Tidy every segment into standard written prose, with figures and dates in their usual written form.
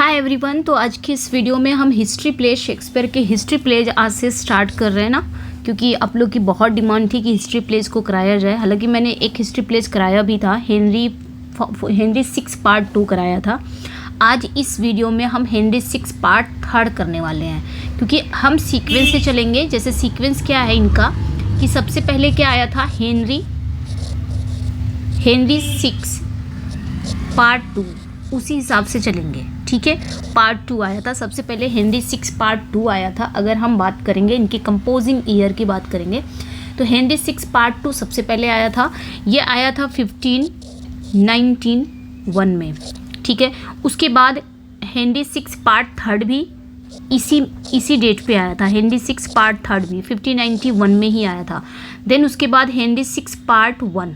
Hi everyone. तो आज की इस वीडियो में हम हिस्ट्री प्ले शेक्सपियर के हिस्ट्री प्लेज आज से स्टार्ट कर रहे हैं ना, क्योंकि आप लोग की बहुत डिमांड थी कि हिस्ट्री प्लेज को कराया जाए। हालांकि मैंने एक हिस्ट्री प्लेज कराया भी था, हेनरी 6 पार्ट 2 कराया था। आज इस वीडियो में हम हेनरी 6 पार्ट 3 करने वाले हैं, क्योंकि हम सीक्वेंस से चलेंगे। जैसे सीक्वेंस क्या है इनका कि सबसे पहले क्या आया था, हेनरी 6 पार्ट 2, उसी हिसाब से चलेंगे। ठीक है, पार्ट 2 आया था सबसे पहले, हेनरी 6 पार्ट 2 आया था। अगर हम बात करेंगे इनकी कंपोजिंग ईयर की बात करेंगे तो हेनरी 6 पार्ट 2 सबसे पहले आया था। ये आया था 1591 में। ठीक है, उसके बाद हेनरी 6 पार्ट 3 भी इसी डेट पे आया था। हेनरी 6 पार्ट 3 भी 1591 में ही आया था। देन उसके बाद हेनरी 6 पार्ट 1,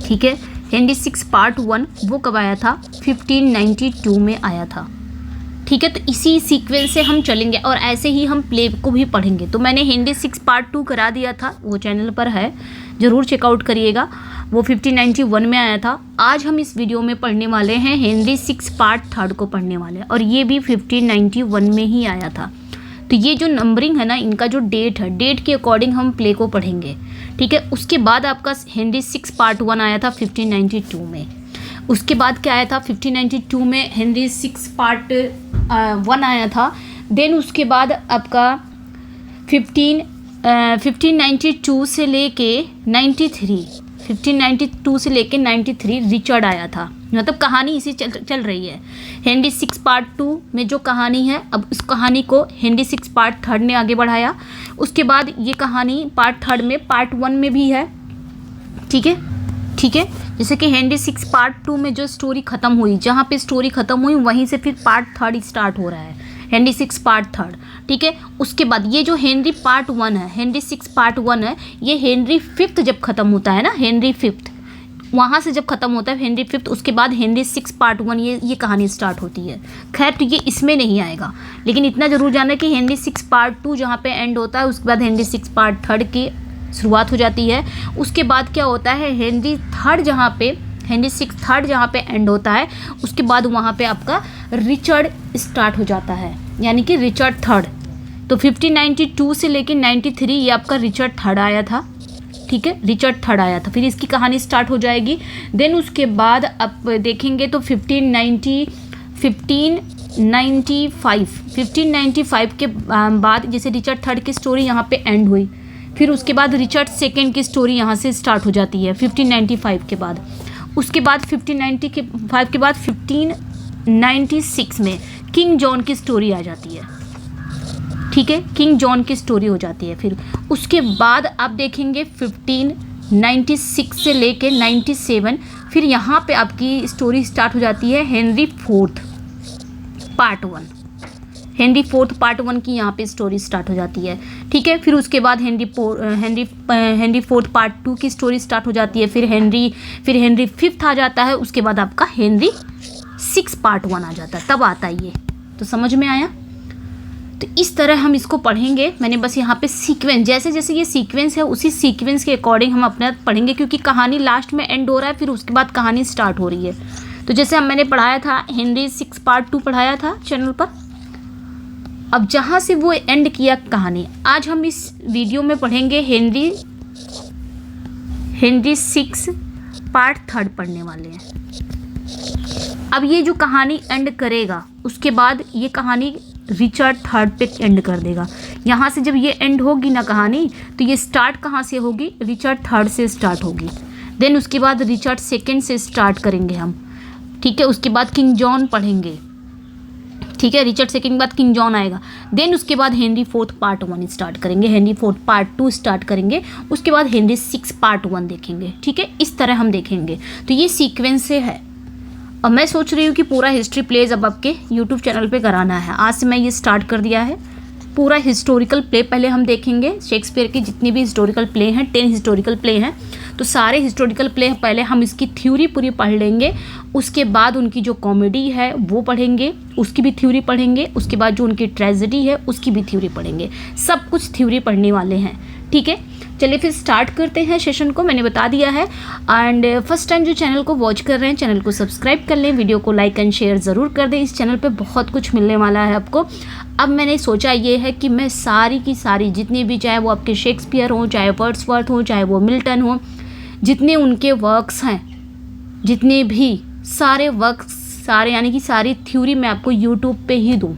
ठीक है, हेनरी 6 पार्ट 1 वो कब आया था, 1592 में आया था। ठीक है, तो इसी सीक्वेंस से हम चलेंगे और ऐसे ही हम प्ले को भी पढ़ेंगे। तो मैंने हेनरी 6 पार्ट 2 करा दिया था, वो चैनल पर है, ज़रूर चेकआउट करिएगा। वो 1591 में आया था। आज हम इस वीडियो में पढ़ने वाले हैं हेनरी 6 पार्ट 3 को पढ़ने वाले हैं, और ये भी 1591 में ही आया था। तो ये जो नंबरिंग है ना, इनका जो डेट है, डेट के अकॉर्डिंग हम प्ले को पढ़ेंगे। ठीक है, उसके बाद आपका हेनरी 6 पार्ट 1 आया था 1592 में। उसके बाद क्या आया था, 1592 में हेनरी 6 पार्ट 1 आया था। देन उसके बाद आपका 1592 से लेके 93 रिचर्ड आया था। मतलब कहानी इसी चल रही है। हेनरी 6 पार्ट 2 में जो कहानी है, अब उस कहानी को हेनरी 6 पार्ट 3 ने आगे बढ़ाया। उसके बाद ये कहानी पार्ट 3 में, पार्ट 1 में भी है। ठीक है, जैसे कि हेनरी 6 पार्ट 2 में जो स्टोरी ख़त्म हुई, जहाँ पे स्टोरी ख़त्म हुई वहीं से फिर पार्ट 3 स्टार्ट हो रहा है, हेनरी 6 पार्ट 3। ठीक है, उसके बाद ये जो हेनरी पार्ट 1 है, हेनरी 6 पार्ट 1 है, ये हेनरी 5 जब ख़त्म होता है ना, हेनरी 5 वहाँ से जब ख़त्म होता है हेनरी 5, उसके बाद हेनरी 6 पार्ट 1 ये कहानी स्टार्ट होती है। खैर, तो ये इसमें नहीं आएगा, लेकिन इतना ज़रूर जानना कि हेनरी 6 पार्ट 2 जहाँ पे एंड होता है, उसके बाद हेनरी 6 पार्ट 3 की शुरुआत हो जाती है। उसके बाद क्या होता है, हेनरी 6 जहाँ पे एंड होता है, उसके बाद वहाँ पे आपका रिचर्ड स्टार्ट हो जाता है, यानी कि रिचर्ड 3। तो 1592 से लेकर 93 ये आपका रिचर्ड 3 आया था। ठीक है, रिचर्ड 3 आया था, फिर इसकी कहानी स्टार्ट हो जाएगी। देन उसके बाद आप देखेंगे तो 1595 के बाद जैसे रिचर्ड 3 की स्टोरी यहाँ पे एंड हुई, फिर उसके बाद रिचर्ड 2 की स्टोरी यहाँ से स्टार्ट हो जाती है 1595 के बाद। उसके बाद 1595 के बाद 1596 में किंग जॉन की स्टोरी आ जाती है। ठीक है, किंग जॉन की स्टोरी हो जाती है। फिर उसके बाद आप देखेंगे 1596 से लेके 97, फिर यहाँ पे आपकी स्टोरी स्टार्ट हो जाती है हेनरी 4 पार्ट 1। हेनरी 4 पार्ट 1 की यहाँ पे स्टोरी स्टार्ट हो जाती है। ठीक है, फिर उसके बाद हेनरी 4 पार्ट 2 की स्टोरी स्टार्ट हो जाती है। फिर हेनरी 5 आ जाता है। उसके बाद आपका हेनरी 6 पार्ट 1 आ जाता है, तब आता है ये। तो समझ में आया? तो इस तरह हम इसको पढ़ेंगे। मैंने बस यहाँ पे सीक्वेंस, जैसे जैसे ये सीक्वेंस है उसी सीक्वेंस के अकॉर्डिंग हम अपना पढ़ेंगे, क्योंकि कहानी लास्ट में एंड हो रहा है, फिर उसके बाद कहानी स्टार्ट हो रही है। तो जैसे मैंने पढ़ाया था, हेनरी 6 पार्ट 2 पढ़ाया था चैनल पर। अब जहाँ से वो एंड किया कहानी, आज हम इस वीडियो में पढ़ेंगे हेनरी 6 पार्ट 3 पढ़ने वाले हैं। अब ये जो कहानी एंड करेगा, उसके बाद ये कहानी रिचर्ड 3 पे एंड कर देगा। यहाँ से जब ये एंड होगी ना कहानी, तो ये स्टार्ट कहाँ से होगी, रिचर्ड 3 से स्टार्ट होगी। देन उसके बाद रिचर्ड 2 से स्टार्ट करेंगे हम। ठीक है, उसके बाद किंग जॉन पढ़ेंगे। ठीक है, रिचर्ड 2 के बाद किंग जॉन आएगा। देन उसके बाद हेनरी 4 पार्ट 1 स्टार्ट करेंगे, हेनरी 4 पार्ट 2 स्टार्ट करेंगे। उसके बाद हेनरी 6 पार्ट 1 देखेंगे। ठीक है, इस तरह हम देखेंगे। तो ये सीक्वेंस से है। और मैं सोच रही हूँ कि पूरा हिस्ट्री प्लेज अब आपके यूट्यूब चैनल पे कराना है। आज से मैं ये स्टार्ट कर दिया है। पूरा हिस्टोरिकल प्ले पहले हम देखेंगे। शेक्सपियर के जितने भी हिस्टोरिकल प्ले हैं, 10 हिस्टोरिकल प्ले हैं, तो सारे हिस्टोरिकल प्ले पहले हम इसकी थ्योरी पूरी पढ़ लेंगे। उसके बाद उनकी जो कॉमेडी है वो पढ़ेंगे, उसकी भी थ्योरी पढ़ेंगे। उसके बाद जो उनकी ट्रेजेडी है उसकी भी थ्योरी पढ़ेंगे। सब कुछ थ्योरी पढ़ने वाले हैं। ठीक है, चलिए फिर स्टार्ट करते हैं सेशन को। मैंने बता दिया है। एंड फर्स्ट टाइम जो चैनल को वॉच कर रहे हैं, चैनल को सब्सक्राइब कर लें, वीडियो को लाइक एंड शेयर ज़रूर कर दें। इस चैनल पे बहुत कुछ मिलने वाला है आपको। अब मैंने सोचा ये है कि मैं सारी की सारी जितनी भी, चाहे वो आपके शेक्सपियर हों, चाहे वर्ड्सवर्थ हो, चाहे वो मिल्टन हो, जितने उनके वर्क्स हैं, जितने भी सारे वर्क्स, सारे यानी कि सारी थ्योरी मैं आपको यूट्यूब पे ही दूँ।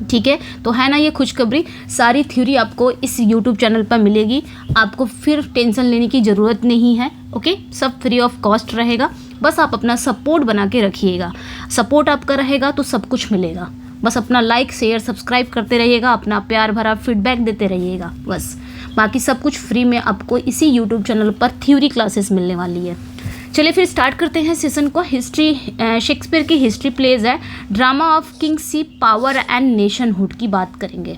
ठीक है, तो है ना ये खुशखबरी, सारी थ्योरी आपको इस यूट्यूब चैनल पर मिलेगी। आपको फिर टेंशन लेने की ज़रूरत नहीं है। ओके, सब फ्री ऑफ कॉस्ट रहेगा। बस आप अपना सपोर्ट बना के रखिएगा। सपोर्ट आपका रहेगा तो सब कुछ मिलेगा। बस अपना लाइक शेयर सब्सक्राइब करते रहिएगा, अपना प्यार भरा फीडबैक देते रहिएगा बस। बाकी सब कुछ फ्री में आपको इसी यूट्यूब चैनल पर थ्योरी क्लासेस मिलने वाली है। चलिए फिर स्टार्ट करते हैं सेशन को। हिस्ट्री, शेक्सपियर की हिस्ट्री प्लेज है। Drama of kingship power and nationhood की बात करेंगे,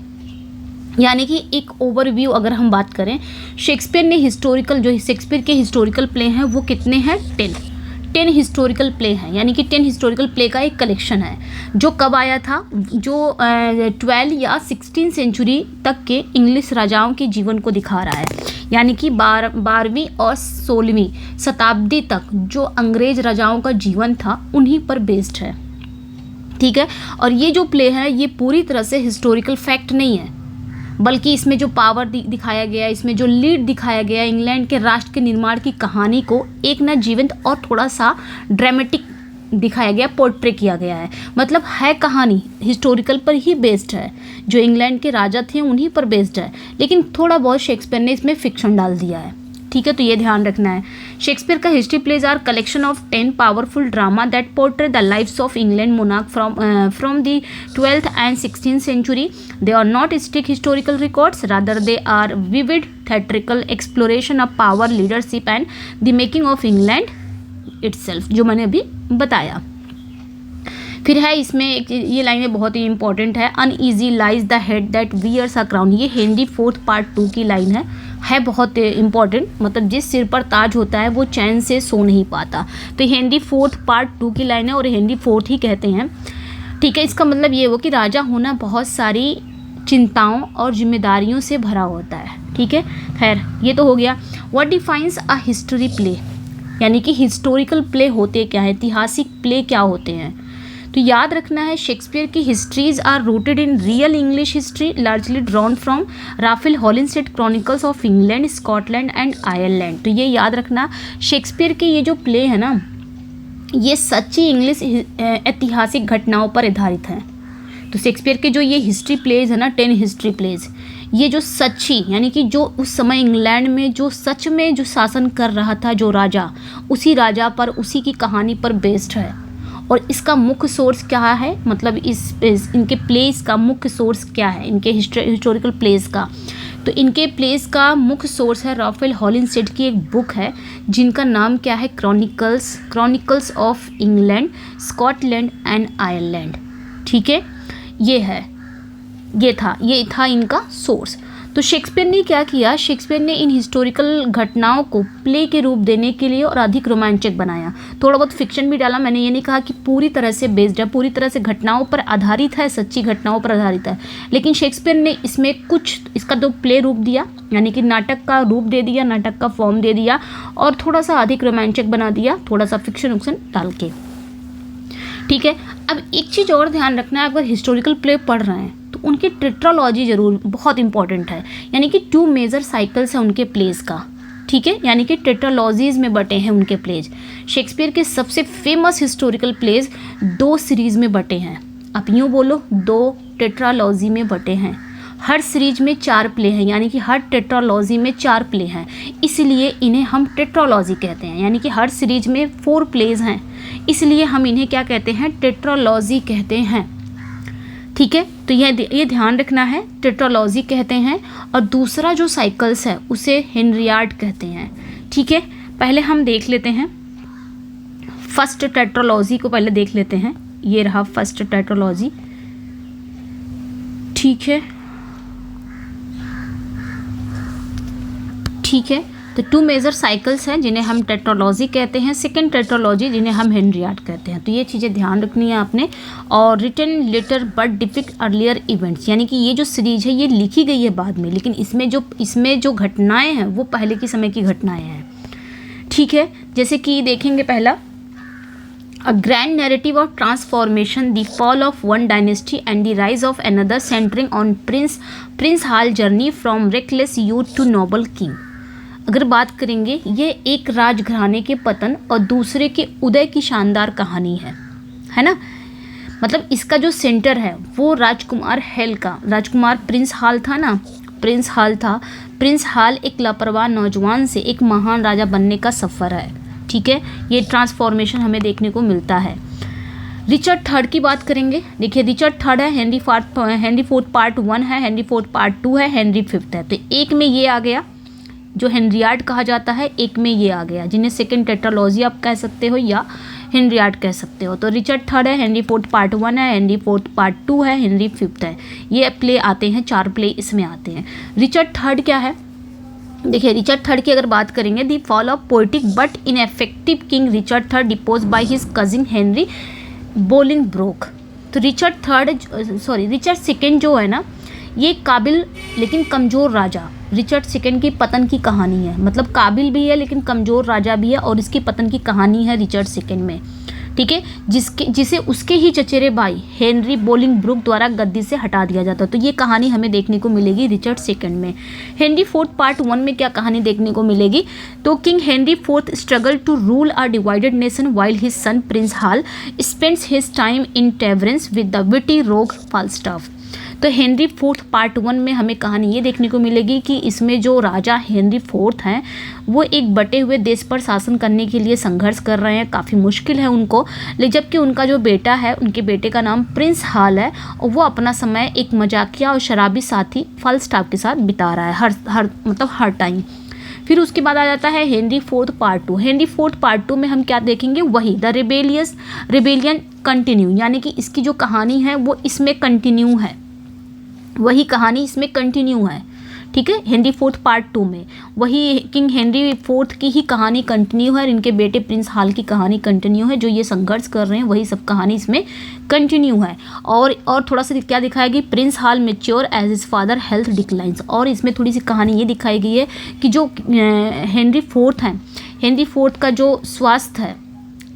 यानी कि एक ओवरव्यू अगर हम बात करें, शेक्सपियर ने हिस्टोरिकल, जो शेक्सपियर के हिस्टोरिकल प्ले हैं वो कितने हैं? 10 हिस्टोरिकल प्ले हैं, यानी कि 10 हिस्टोरिकल प्ले का एक कलेक्शन है जो कब आया था, जो 12 या 16 सेंचुरी तक के इंग्लिश राजाओं के जीवन को दिखा रहा है, यानी कि 12वीं और 16वीं शताब्दी तक जो अंग्रेज राजाओं का जीवन था उन्हीं पर बेस्ड है। ठीक है, और ये जो प्ले है ये पूरी तरह से हिस्टोरिकल फैक्ट नहीं है, बल्कि इसमें जो पावर दिखाया गया, इसमें जो लीड दिखाया गया, इंग्लैंड के राष्ट्र के निर्माण की कहानी को एक ना जीवंत और थोड़ा सा ड्रामेटिक दिखाया गया, पोर्ट्रे किया गया है। मतलब है कहानी हिस्टोरिकल पर ही बेस्ड है, जो इंग्लैंड के राजा थे उन्हीं पर बेस्ड है, लेकिन थोड़ा बहुत शेक्सपियर ने इसमें फिक्शन डाल दिया है। ठीक है, तो ये ध्यान रखना है। शेक्सपियर का history plays are collection of 10 powerful drama that portray the lives of England monarch from the 12th and 16th century. They are not strict historical records, rather they are vivid theatrical exploration of power, leadership and the making of England itself, जो मैंने अभी बताया। फिर है इसमें एक ये लाइनें बहुत ही इंपॉर्टेंट है। Uneasy lies the head that wears a crown, ये हेनरी फोर्थ पार्ट 2 की लाइन है बहुत इंपॉर्टेंट। मतलब जिस सिर पर ताज होता है वो चैन से सो नहीं पाता, तो हेनरी फोर्थ पार्ट 2 की लाइन है और हेनरी फोर्थ ही कहते हैं। ठीक है, इसका मतलब ये वो कि राजा होना बहुत सारी चिंताओं और जिम्मेदारियों से भरा होता है। ठीक है, खैर ये तो हो गया। What defines a history play, यानी कि हिस्टोरिकल प्ले होते क्या है, ऐतिहासिक प्ले क्या होते हैं। तो याद रखना है, शेक्सपियर की histories are rooted in real English history largely drawn from Raphael Holinshed chronicles of England, Scotland and Ireland. तो ये याद रखना, शेक्सपियर के ये जो प्ले है ना, ये सच्ची इंग्लिश ऐतिहासिक घटनाओं पर आधारित हैं। तो शेक्सपियर के जो ये हिस्ट्री प्लेज है ना, 10 हिस्ट्री प्लेज, ये जो सच्ची, यानी कि जो उस समय इंग्लैंड में जो सच में जो शासन कर रहा था जो राजा, उसी राजा पर, उसी की कहानी पर बेस्ड है। और इसका मुख्य सोर्स क्या है, मतलब इनके प्लेस का मुख्य सोर्स क्या है, इनके हिस्टोरिकल प्लेस का। तो इनके प्लेस का मुख्य सोर्स है राफेल हॉलिंस्टेड की एक बुक है जिनका नाम क्या है, chronicles of England, Scotland and Ireland. ठीक है, ये था इनका सोर्स। तो शेक्सपियर ने क्या किया, शेक्सपियर ने इन हिस्टोरिकल घटनाओं को प्ले के रूप देने के लिए और अधिक रोमांचक बनाया। थोड़ा बहुत फिक्शन भी डाला। मैंने ये नहीं कहा कि पूरी तरह से बेस्ड है, पूरी तरह से घटनाओं पर आधारित है, सच्ची घटनाओं पर आधारित है, लेकिन शेक्सपियर ने इसमें कुछ इसका तो प्ले रूप दिया, यानी कि नाटक का रूप दे दिया, नाटक का फॉर्म दे दिया, और थोड़ा सा अधिक रोमांचक बना दिया, थोड़ा सा फिक्शन डाल के। ठीक है, अब एक चीज़ और ध्यान रखना है, अगर हिस्टोरिकल प्ले पढ़ रहे हैं तो उनकी टेट्रालॉजी जरूर बहुत इंपॉर्टेंट है, यानी कि 2 मेजर साइकिल्स हैं उनके प्लेस का। ठीक है, यानी कि टेट्रालॉजीज में बटे हैं उनके प्लेज। शेक्सपियर के सबसे फेमस हिस्टोरिकल प्लेज 2 सीरीज में बटे हैं। आप यूँ बोलो, 2 टेट्रालॉजी में बटे हैं। हर सीरीज में 4 प्ले हैं, यानी कि हर टेट्रालॉजी में 4 प्ले हैं, इसलिए इन्हें हम टेट्रालॉजी कहते हैं। यानी कि हर सीरीज में 4 प्लेज हैं, इसलिए हम इन्हें क्या कहते हैं, टेट्रालॉजी कहते हैं। ठीक है, तो ये ध्यान रखना है, टेट्रालॉजी कहते हैं। और दूसरा जो साइकिल्स है उसे हेनरियाड कहते हैं। ठीक है, पहले हम देख लेते हैं फर्स्ट टेट्रालॉजी को, पहले देख लेते हैं। ये रहा फर्स्ट टेट्रालॉजी। ठीक है, तो 2 मेजर साइकिल्स हैं जिन्हें हम टेट्रोलॉजी कहते हैं, सेकेंड टेट्रोलॉजी जिन्हें हम हेनरियाड कहते हैं। तो ये चीज़ें ध्यान रखनी है आपने। और written later but depict earlier events, यानी कि ये जो सीरीज है ये लिखी गई है बाद में, लेकिन इसमें जो घटनाएं हैं वो पहले के समय की घटनाएं हैं। ठीक है, जैसे कि देखेंगे पहला, A grand narrative of transformation, the fall of one dynasty and the rise of another, centering on Prince Hal journey from reckless youth to noble king। अगर बात करेंगे, ये एक राजघराने के पतन और दूसरे के उदय की शानदार कहानी है ना। मतलब इसका जो सेंटर है वो राजकुमार हेल का, राजकुमार प्रिंस हाल था ना, प्रिंस हाल था। प्रिंस हाल एक लापरवाह नौजवान से एक महान राजा बनने का सफ़र है। ठीक है, ये ट्रांसफॉर्मेशन हमें देखने को मिलता है। रिचर्ड थर्ड की बात करेंगे। देखिए, रिचर्ड थर्ड है, हेनरी फोर्थ पार्ट 1 है, हेनरी फोर्थ पार्ट 2 है, हेनरी फिफ्थ है। तो एक में ये आ गया जो हेनरियाड कहा जाता है, एक में ये आ गया जिन्हें सेकेंड टेट्रालॉजी आप कह सकते हो या हेनरियाड कह सकते हो। तो रिचर्ड थर्ड है, हेनरी फोर्थ पार्ट 1 है, हेनरी फोर्थ पार्ट 2 है, हेनरी फिफ्थ है। ये प्ले आते हैं, 4 प्ले इसमें आते हैं। रिचर्ड थर्ड क्या है? देखिए, रिचर्ड थर्ड की अगर बात करेंगे, the fall of poetic but ineffective King Richard third deposed by his cousin Henry Bolingbroke. तो रिचर्ड सेकेंड जो है ना, ये काबिल लेकिन कमज़ोर राजा, रिचर्ड सेकेंड की पतन की कहानी है। मतलब काबिल भी है लेकिन कमज़ोर राजा भी है, और इसकी पतन की कहानी है रिचर्ड सेकेंड में। ठीक है, जिसे उसके ही चचेरे भाई हेनरी बोलिंगब्रुक द्वारा गद्दी से हटा दिया जाता। तो ये कहानी हमें देखने को मिलेगी रिचर्ड सेकंड में। हेनरी फोर्थ पार्ट 1 में क्या कहानी देखने को मिलेगी? तो King Henry fourth struggle to rule a divided nation while his son Prince Hal spends his time in taverns with the witty rogue Falstaff. तो हेनरी फोर्थ पार्ट 1 में हमें कहानी ये देखने को मिलेगी कि इसमें जो राजा हेनरी फोर्थ हैं वो एक बटे हुए देश पर शासन करने के लिए संघर्ष कर रहे हैं, काफ़ी मुश्किल है उनको। लेकिन जबकि उनका जो बेटा है, उनके बेटे का नाम प्रिंस हाल है, और वो अपना समय एक मजाकिया और शराबी साथी फाल्स्टाफ के साथ बिता रहा है हर टाइम। फिर उसके बाद आ जाता है Henry fourth part 2। Henry fourth part 2 में हम क्या देखेंगे? वही द रिबेलियन कंटिन्यू, यानी कि इसकी जो कहानी है वो इसमें कंटिन्यू है, वही कहानी इसमें कंटिन्यू है। ठीक है, हेनरी फोर्थ पार्ट 2 में वही किंग हेनरी फोर्थ की ही कहानी कंटिन्यू है, और इनके बेटे प्रिंस हाल की कहानी कंटिन्यू है। जो ये संघर्ष कर रहे हैं वही सब कहानी इसमें कंटिन्यू है। और थोड़ा सा क्या दिखाया गया? Prince Hal mature as his father health declines. और इसमें थोड़ी सी कहानी ये दिखाई गई है कि जो हेनरी फोर्थ हैं, हेनरी फोर्थ का जो स्वास्थ्य है,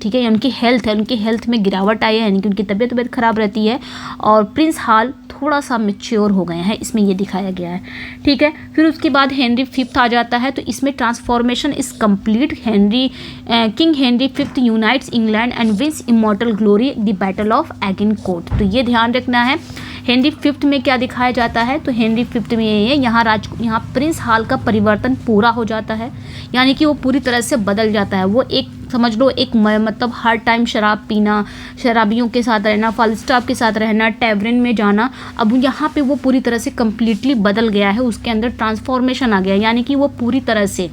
ठीक है, उनकी हेल्थ है, उनकी हेल्थ में गिरावट आई है, यानी कि उनकी तबीयत खराब रहती है, और प्रिंस हाल थोड़ा सा मैच्योर हो गए हैं, इसमें ये दिखाया गया है। ठीक है, फिर उसके बाद हेनरी फिफ्थ आ जाता है। तो इसमें transformation is complete. King Henry fifth unites England and wins immortal glory the battle of Agincourt. तो ये ध्यान रखना है, हेनरी फिफ्थ में क्या दिखाया जाता है? तो हेनरी फिफ्थ में ये है, यहाँ प्रिंस हाल का परिवर्तन पूरा हो जाता है, यानी कि वो पूरी तरह से बदल जाता है। वो एक समझ लो एक मतलब हर टाइम शराब पीना, शराबियों के साथ रहना, फाल्स्टाफ के साथ रहना, टैवरन में जाना, अब यहाँ पे वो पूरी तरह से कम्प्लीटली बदल गया है, उसके अंदर ट्रांसफॉर्मेशन आ गया, यानी कि वो पूरी तरह से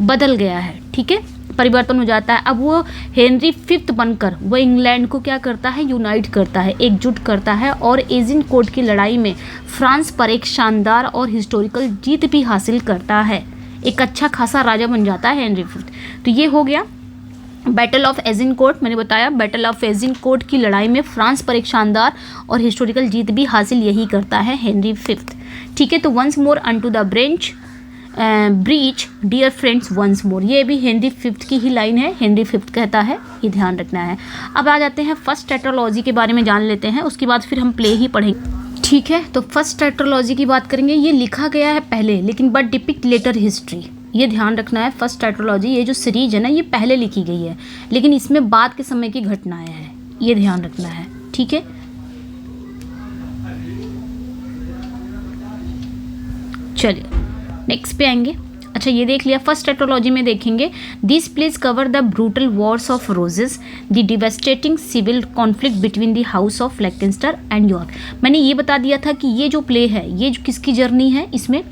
बदल गया है। ठीक है, परिवर्तन हो जाता है। अब वो हेनरी फिफ्थ बनकर वो इंग्लैंड को क्या करता है? यूनाइट करता है, एकजुट करता है, और एजिनकोट की लड़ाई में फ्रांस पर एक शानदार और हिस्टोरिकल जीत भी हासिल करता है। एक अच्छा खासा राजा बन जाता है हेनरी फिफ्थ। तो ये हो गया बैटल ऑफ एजिनकोट। मैंने बताया बैटल ऑफ एजिनकोट की लड़ाई में फ्रांस पर एक शानदार और हिस्टोरिकल जीत भी हासिल यही करता है हेनरी फिफ्थ। ठीक है, तो once more unto the breach dear friends once more, ये भी हेनरी फिफ्थ की ही लाइन है, हेनरी फिफ्थ कहता है, ये ध्यान रखना है। अब आ जाते हैं फर्स्ट टेट्रालॉजी के बारे में जान लेते हैं, उसके बाद फिर हम प्ले ही पढ़ेंगे। ठीक है, तो फर्स्ट टेट्रालॉजी की बात करेंगे। ये लिखा गया है पहले, लेकिन बट डिपिक्ट लेटर हिस्ट्री, ये ध्यान रखना है। फर्स्ट टेट्रालॉजी ये जो सीरीज है ना, ये पहले लिखी गई है, लेकिन इसमें बाद के समय की घटनाएं हैं, ये ध्यान रखना है। ठीक है, चलिए नेक्स्ट पे आएंगे। अच्छा, ये देख लिया। फर्स्ट टेट्रालॉजी में देखेंगे, this plays cover the brutal wars of roses, the devastating civil conflict between the house of Lancaster and York. मैंने ये बता दिया था कि ये जो प्ले है, ये जो किसकी जर्नी है? इसमें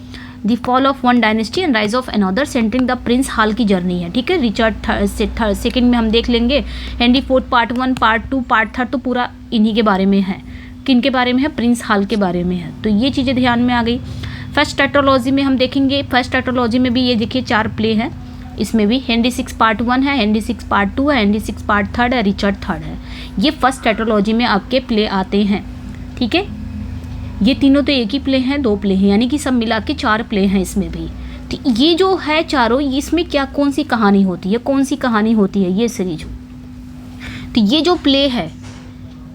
the fall of one dynasty and rise of another, centering the Prince Hal की जर्नी है। ठीक है, रिचर्ड सेकेंड में हम देख लेंगे, Henry fourth part 1, part 2, part 3 तो पूरा इन्हीं के बारे में है। किन के बारे में है? प्रिंस हाल के बारे में है। तो ये चीज़ें ध्यान में आ गई। फर्स्ट टेट्रालॉजी में हम देखेंगे, फर्स्ट टेट्रालॉजी में भी ये देखिए 4 प्ले हैं, इसमें भी हेनरी 6 पार्ट 1 है, हेनरी 6 पार्ट 2 है, हेनरी 6 पार्ट 3 है, रिचर्ड 3 है। ये फर्स्ट टेट्रालॉजी में आपके प्ले आते हैं, ठीक है। ये तीनों तो एक ही प्ले हैं, 2 प्ले हैं, यानी कि सब मिला के 4 प्ले हैं इसमें भी। तो ये जो है चारों, इसमें क्या कौन सी कहानी होती है, कौन सी कहानी होती है ये सीरीज। तो ये जो प्ले है,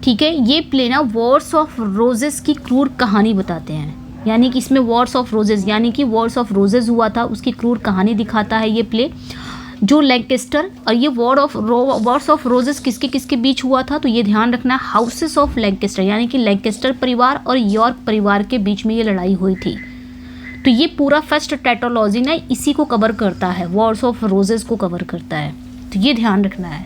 ठीक है, ये प्ले ना वॉर्स ऑफ रोजेस की क्रूर कहानी बताते हैं, यानी कि इसमें वॉर्स ऑफ रोजेस, यानी कि वॉर्स ऑफ रोजेस हुआ था उसकी क्रूर कहानी दिखाता है ये प्ले, जो लैंकेस्टर। और ये वॉर्स ऑफ रोजेस किसके किसके बीच हुआ था, तो ये ध्यान रखना, हाउसेस ऑफ लैंकेस्टर, यानी कि लैंकेस्टर परिवार और यॉर्क परिवार के बीच में ये लड़ाई हुई थी। तो ये पूरा फर्स्ट टेट्रालॉजी ना इसी को कवर करता है, वॉर्स ऑफ रोजेस को कवर करता है। तो ये ध्यान रखना है,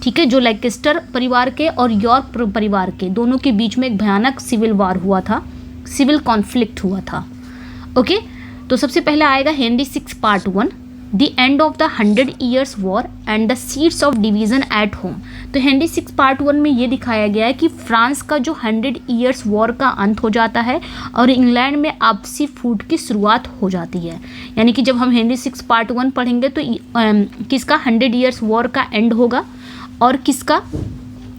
ठीक है। जो लैंकेस्टर परिवार के और यॉर्क परिवार के दोनों के बीच में एक भयानक सिविल वार हुआ था, सिविल कॉन्फ्लिक्ट हुआ था। ओके, तो सबसे पहले आएगा Henry 6 part 1, the end of the 100 Years war and the seeds of division at home. तो हेनरी 6 पार्ट 1 में ये दिखाया गया है कि फ्रांस का जो 100 Years वॉर का अंत हो जाता है और इंग्लैंड में आपसी फूट की शुरुआत हो जाती है। यानी कि जब हम हेनरी 6 पार्ट 1 पढ़ेंगे तो किसका 100 Years वॉर का एंड होगा और किसका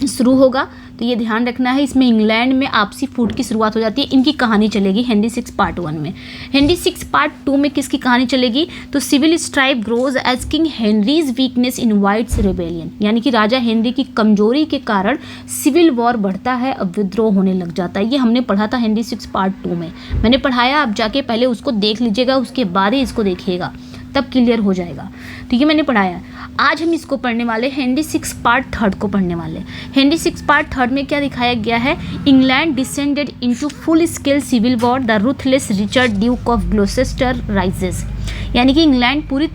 शुरू होगा। तो ये ध्यान रखना है, इसमें इंग्लैंड में आपसी फूट की शुरुआत हो जाती है। इनकी कहानी चलेगी हेनरी 6 पार्ट 1 में। हेनरी 6 पार्ट 2 में किसकी कहानी चलेगी, तो civil strife grows as king Henry's weakness invites rebellion, यानी कि राजा हेनरी की कमजोरी के कारण सिविल वॉर बढ़ता है, अब विद्रोह होने लग जाता है। ये हमने पढ़ा था हेनरी 6 पार्ट 2 में, मैंने पढ़ाया, आप जाके पहले उसको देख लीजिएगा, उसके बाद ही इसको देखिएगा, तब क्लियर हो जाएगा। तो ये मैंने पढ़ाया। आज हम इसको पढ़ने वाले हेनरी 6 पार्ट 3 को पढ़ने वाले। हेनरी 6 पार्ट 3 में क्या दिखाया गया है, England descended into full scale civil war, the ruthless Richard Duke of Gloucester rises, यानी कि इंग्लैंड पूरी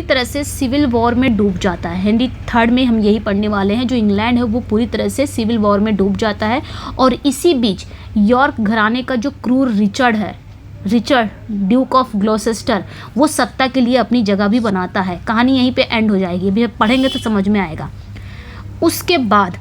तरह से सिविल वॉर में डूब जाता है। हेनरी 3 में हम यही पढ़ने वाले हैं, जो इंग्लैंड है वो पूरी तरह से सिविल वॉर में डूब जाता है। और इसी बीच यॉर्क घराने का जो क्रूर रिचर्ड ड्यूक ऑफ ग्लोसेस्टर, वो सत्ता के लिए अपनी जगह भी बनाता है। कहानी यहीं पे एंड हो जाएगी, अभी पढ़ेंगे तो समझ में आएगा। उसके बाद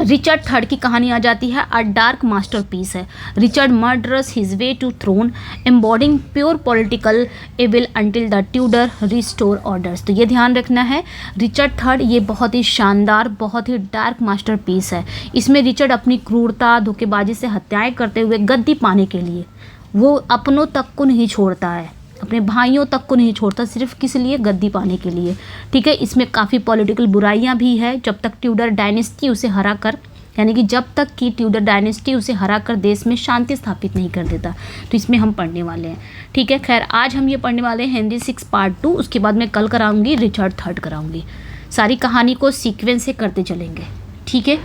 रिचर्ड 3 की कहानी आ जाती है, अ डार्क मास्टरपीस है। Richard murders his way to throne, embodying pure political evil until the Tudor restore orders. तो ये ध्यान रखना है, रिचर्ड 3 ये बहुत ही शानदार, बहुत ही डार्क मास्टरपीस है। इसमें रिचर्ड अपनी क्रूरता, धोखेबाजी से हत्याएं करते हुए गद्दी पाने के लिए वो अपनों तक को नहीं छोड़ता है, अपने भाइयों तक को नहीं छोड़ता, सिर्फ किस लिए, गद्दी पाने के लिए, ठीक है। इसमें काफ़ी पॉलिटिकल बुराइयां भी है, जब तक ट्यूडर डायनेस्टी उसे हरा कर, यानी कि जब तक कि ट्यूडर डायनेस्टी उसे हरा कर देश में शांति स्थापित नहीं कर देता। तो इसमें हम पढ़ने वाले हैं, ठीक है। खैर आज हम ये पढ़ने वाले हैं हेनरी 6 पार्ट 2, उसके बाद मैं कल कराऊंगी रिचर्ड 3 कराऊंगी। सारी कहानी को सीक्वेंस से करते चलेंगे, ठीक है।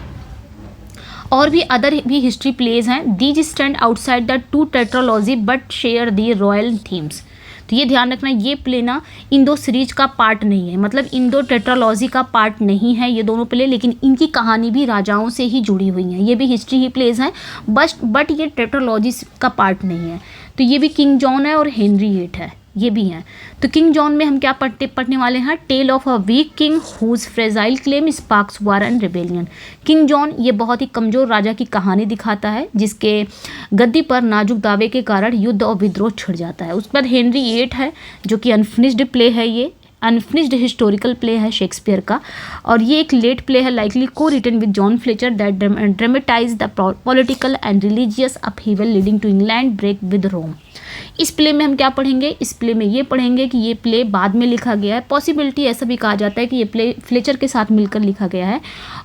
और भी अदर भी हिस्ट्री प्लेज हैं, these stand outside the 2 tetralogy but share the royal themes. तो ये ध्यान रखना, ये प्ले ना इन 2 सीरीज का पार्ट नहीं है, मतलब इन 2 टेट्रालॉजी का पार्ट नहीं है ये दोनों प्ले, लेकिन इनकी कहानी भी राजाओं से ही जुड़ी हुई है। ये भी हिस्ट्री ही प्लेज हैं, बट ये टेट्रालॉजी का पार्ट नहीं है। तो ये भी किंग जॉन है और हेनरी 8 है, ये भी हैं। तो किंग जॉन में हम क्या पढ़ने वाले हैं, tale of a weak king whose fragile claim sparks war and rebellion. King John ये बहुत ही कमज़ोर राजा की कहानी दिखाता है, जिसके गद्दी पर नाजुक दावे के कारण युद्ध और विद्रोह छिड़ जाता है। उसके बाद हेनरी 8 है, जो कि अनफिनिश्ड प्ले है, ये अनफिनिश्ड हिस्टोरिकल प्ले है शेक्सपियर का, और ये एक लेट प्ले है, likely co-written with John Fletcher, that dramatize the political and religious upheaval leading to England break with Rome. इस प्ले में हम क्या पढ़ेंगे, इस प्ले में ये पढ़ेंगे कि ये प्ले बाद में लिखा गया है, पॉसिबिलिटी ऐसा भी कहा जाता है कि ये प्ले फ्लेचर के साथ मिलकर लिखा गया है,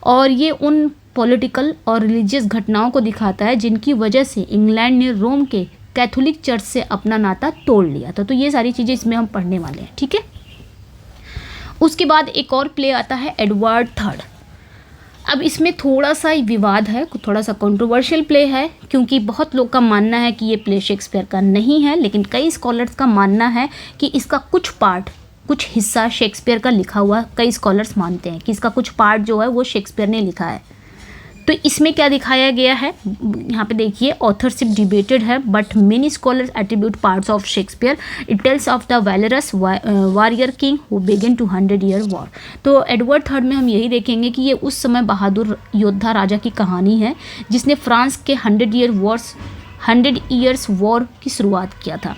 और ये उन पॉलिटिकल और रिलीजियस घटनाओं को दिखाता है जिनकी वजह से इंग्लैंड ने रोम के कैथोलिक चर्च से अपना नाता तोड़ लिया था। तो ये सारी चीज़ें इसमें हम पढ़ने वाले हैं, ठीक है। उसके बाद एक और प्ले आता है एडवर्ड 3। अब इसमें थोड़ा सा विवाद है, थोड़ा सा कंट्रोवर्शियल प्ले है, क्योंकि बहुत लोग का मानना है कि ये प्ले शेक्सपियर का नहीं है, लेकिन कई स्कॉलर्स का मानना है कि इसका कुछ हिस्सा शेक्सपियर का लिखा हुआ, कई स्कॉलर्स मानते हैं कि इसका कुछ पार्ट जो है वो शेक्सपियर ने लिखा है। तो इसमें क्या दिखाया गया है, यहाँ पे देखिए, ऑथरशिप डिबेटेड है, but many scholars attribute parts of Shakespeare. It tells of the valorous warrior king who began to 100 Year war. तो एडवर्ड 3 में हम यही देखेंगे कि ये उस समय बहादुर योद्धा राजा की कहानी है, जिसने फ्रांस के 100 Year वॉर्स 100 ईयर्स वॉर की शुरुआत किया था,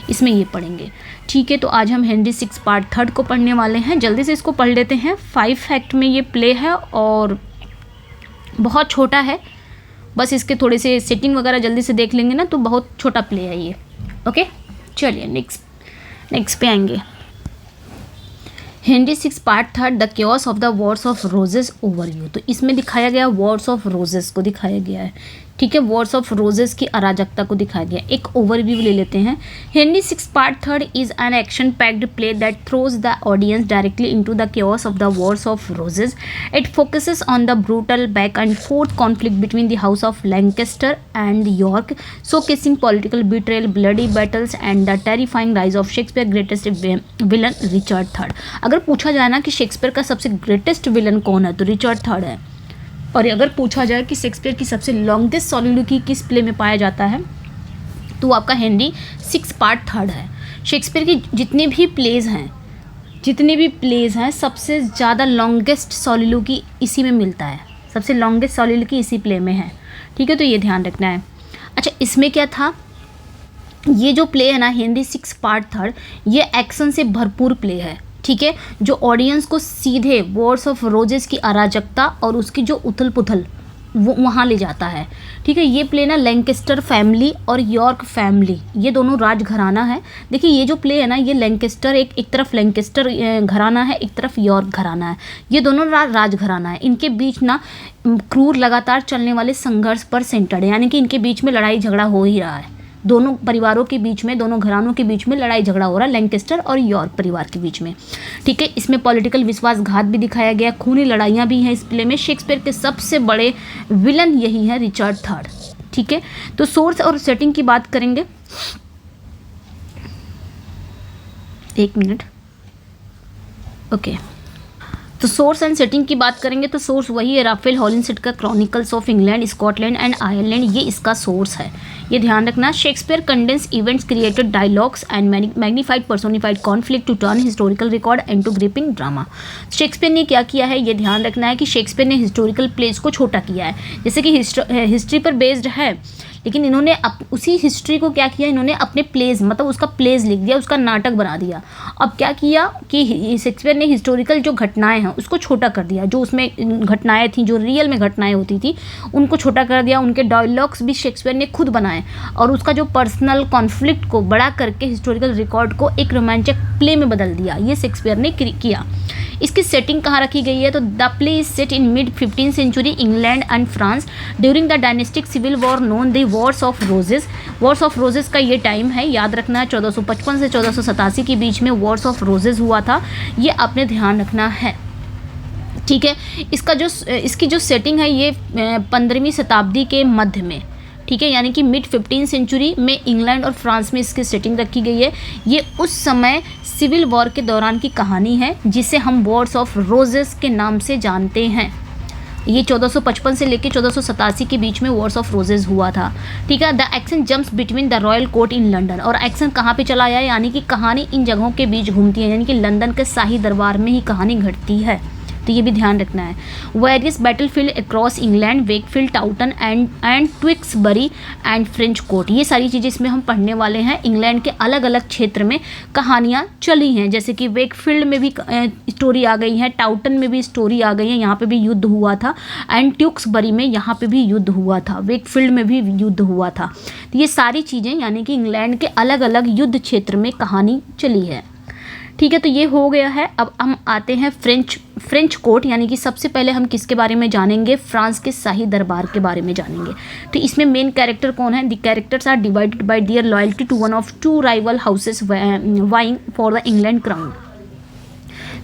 इसमें ये पढ़ेंगे। ठीक है, तो आज हम हेनरी 6 पार्ट 3 को पढ़ने वाले हैं। जल्दी से इसको पढ़ लेते हैं। 5 एक्ट में ये प्ले है और बहुत छोटा है, बस इसके थोड़े से सेटिंग वगैरह जल्दी से देख लेंगे ना तो बहुत छोटा प्ले है ये। ओके, चलिए नेक्स्ट पे आएंगे। Henry 6 part 3 the chaos of the wars of roses overview. तो इसमें दिखाया गया वॉर्स ऑफ रोजेस को दिखाया गया है। ठीक है, वॉर्स ऑफ रोजेस की अराजकता को दिखाया गया। एक ओवरव्यू ले लेते हैं। Henry 6 part 3 is an action packed play that throws the audience directly into the chaos of the wars of roses. It focuses on the brutal back and fourth conflict between the house of Lancaster and York, showcasing political betrayal, bloody battles and the terrifying rise of Shakespeare greatest villain Richard III। अगर पूछा जाए ना कि Shakespeare का सबसे greatest villain कौन है तो रिचर्ड III है। और अगर पूछा जाए कि शेक्सपियर की सबसे लॉन्गेस्ट सॉलिलोक्वी किस प्ले में पाया जाता है तो आपका हेनरी 6 पार्ट 3 है। शेक्सपियर की जितने भी प्लेज हैं सबसे ज़्यादा लॉन्गेस्ट सॉलिलोक्वी इसी में मिलता है, सबसे लॉन्गेस्ट सॉलिलोक्वी इसी प्ले में है। ठीक है, तो ये ध्यान रखना है। अच्छा, इसमें क्या था, ये जो प्ले है ना हेनरी 6 पार्ट 3 ये एक्शन से भरपूर प्ले है। ठीक है, जो ऑडियंस को सीधे वॉर्स ऑफ रोजेस की अराजकता और उसकी जो उथल पुथल वो वहाँ ले जाता है। ठीक है, ये प्ले ना लैंकेस्टर फैमिली और यॉर्क फैमिली ये दोनों राजघराना है। देखिए ये जो प्ले है ना ये लैंकेस्टर एक तरफ लैंकेस्टर घराना है, एक तरफ यॉर्क घराना है। ये दोनों राजघराना है। इनके बीच ना क्रूर लगातार चलने वाले संघर्ष पर सेंटर्ड है, यानी कि इनके बीच में लड़ाई झगड़ा हो ही रहा है। दोनों परिवारों के बीच में, दोनों घरानों के बीच में लड़ाई झगड़ा हो रहा है, लैंकेस्टर और यॉर्क परिवार के बीच में। ठीक है, इसमें पॉलिटिकल विश्वासघात भी दिखाया गया, खूनी लड़ाइयाँ भी हैं इस प्ले में। शेक्सपियर के सबसे बड़े विलन यही है रिचर्ड III। ठीक है, तो सोर्स और सेटिंग की बात करेंगे। एक मिनट, ओके। तो सोर्स एंड सेटिंग की बात करेंगे तो सोर्स वही है, राफेल हॉलिंसेट का chronicles of England, Scotland and Ireland, ये इसका सोर्स है। ये ध्यान रखना। Shakespeare condense events created dialogues and magnified personified conflict to turn historical record into gripping drama. Shakespeare ने क्या किया है, ये ध्यान रखना है कि शेक्सपियर ने हिस्टोरिकल प्लेस को छोटा किया है। जैसे कि हिस्ट्री पर बेस्ड है, लेकिन इन्होंने उसी हिस्ट्री को क्या किया, इन्होंने अपने प्लेज मतलब उसका प्लेज लिख दिया, उसका नाटक बना दिया। अब क्या किया कि शेक्सपियर ने हिस्टोरिकल जो घटनाएं हैं उसको छोटा कर दिया, जो उसमें घटनाएं थी, जो रियल में घटनाएं होती थी उनको छोटा कर दिया। उनके डायलॉग्स भी शेक्सपियर ने खुद बनाए और उसका जो पर्सनल कॉन्फ्लिक्ट को बड़ा करके हिस्टोरिकल रिकॉर्ड को एक रोमांचक प्ले में बदल दिया। ये शेक्सपियर ने किया। इसकी सेटिंग कहाँ रखी गई है तो the play is set in mid 15th century England and France during the dynastic civil war known the wars of roses. Wars of roses का ये टाइम है, याद रखना है 1455 से 1487 के बीच में वॉर्स ऑफ रोजेस हुआ था, ये आपने ध्यान रखना है। ठीक है, इसकी जो सेटिंग है ये 15वीं शताब्दी के मध्य में, ठीक है, यानी कि मिड 15th सेंचुरी में इंग्लैंड और फ्रांस में इसकी सेटिंग रखी गई है। ये उस समय सिविल वॉर के दौरान की कहानी है जिसे हम वॉर्स ऑफ रोजेस के नाम से जानते हैं। ये 1455 से लेकर 1487 के बीच में वॉर्स ऑफ रोजेस हुआ था। ठीक है, the action jumps between the royal court in London. और एक्शन कहाँ पे चला आया, यानी कि कहानी इन जगहों के बीच घूमती है, यानी कि लंदन के शाही दरबार में ही कहानी घटती है, तो ये भी ध्यान रखना है। Various battlefield across England, Wakefield, Towton and Tewkesbury and French court, ये सारी चीज़ें इसमें हम पढ़ने वाले हैं। इंग्लैंड के अलग अलग क्षेत्र में कहानियाँ चली हैं, जैसे कि वेकफील्ड में भी स्टोरी आ गई है, टाउटन में भी स्टोरी आ गई है, यहाँ पे भी युद्ध हुआ था, एंड ट्विक्सबरी में यहाँ पे भी युद्ध हुआ था, वेकफील्ड में भी युद्ध हुआ था। तो ये सारी चीज़ें यानी कि इंग्लैंड के अलग अलग युद्ध क्षेत्र में कहानी चली है। ठीक है, तो ये हो गया है। अब हम आते हैं फ्रेंच कोर्ट, यानी कि सबसे पहले हम किसके बारे में जानेंगे, फ्रांस के शाही दरबार के बारे में जानेंगे। तो इसमें मेन कैरेक्टर कौन है, the characters are divided by their loyalty to one of two rival houses vying for the England crown.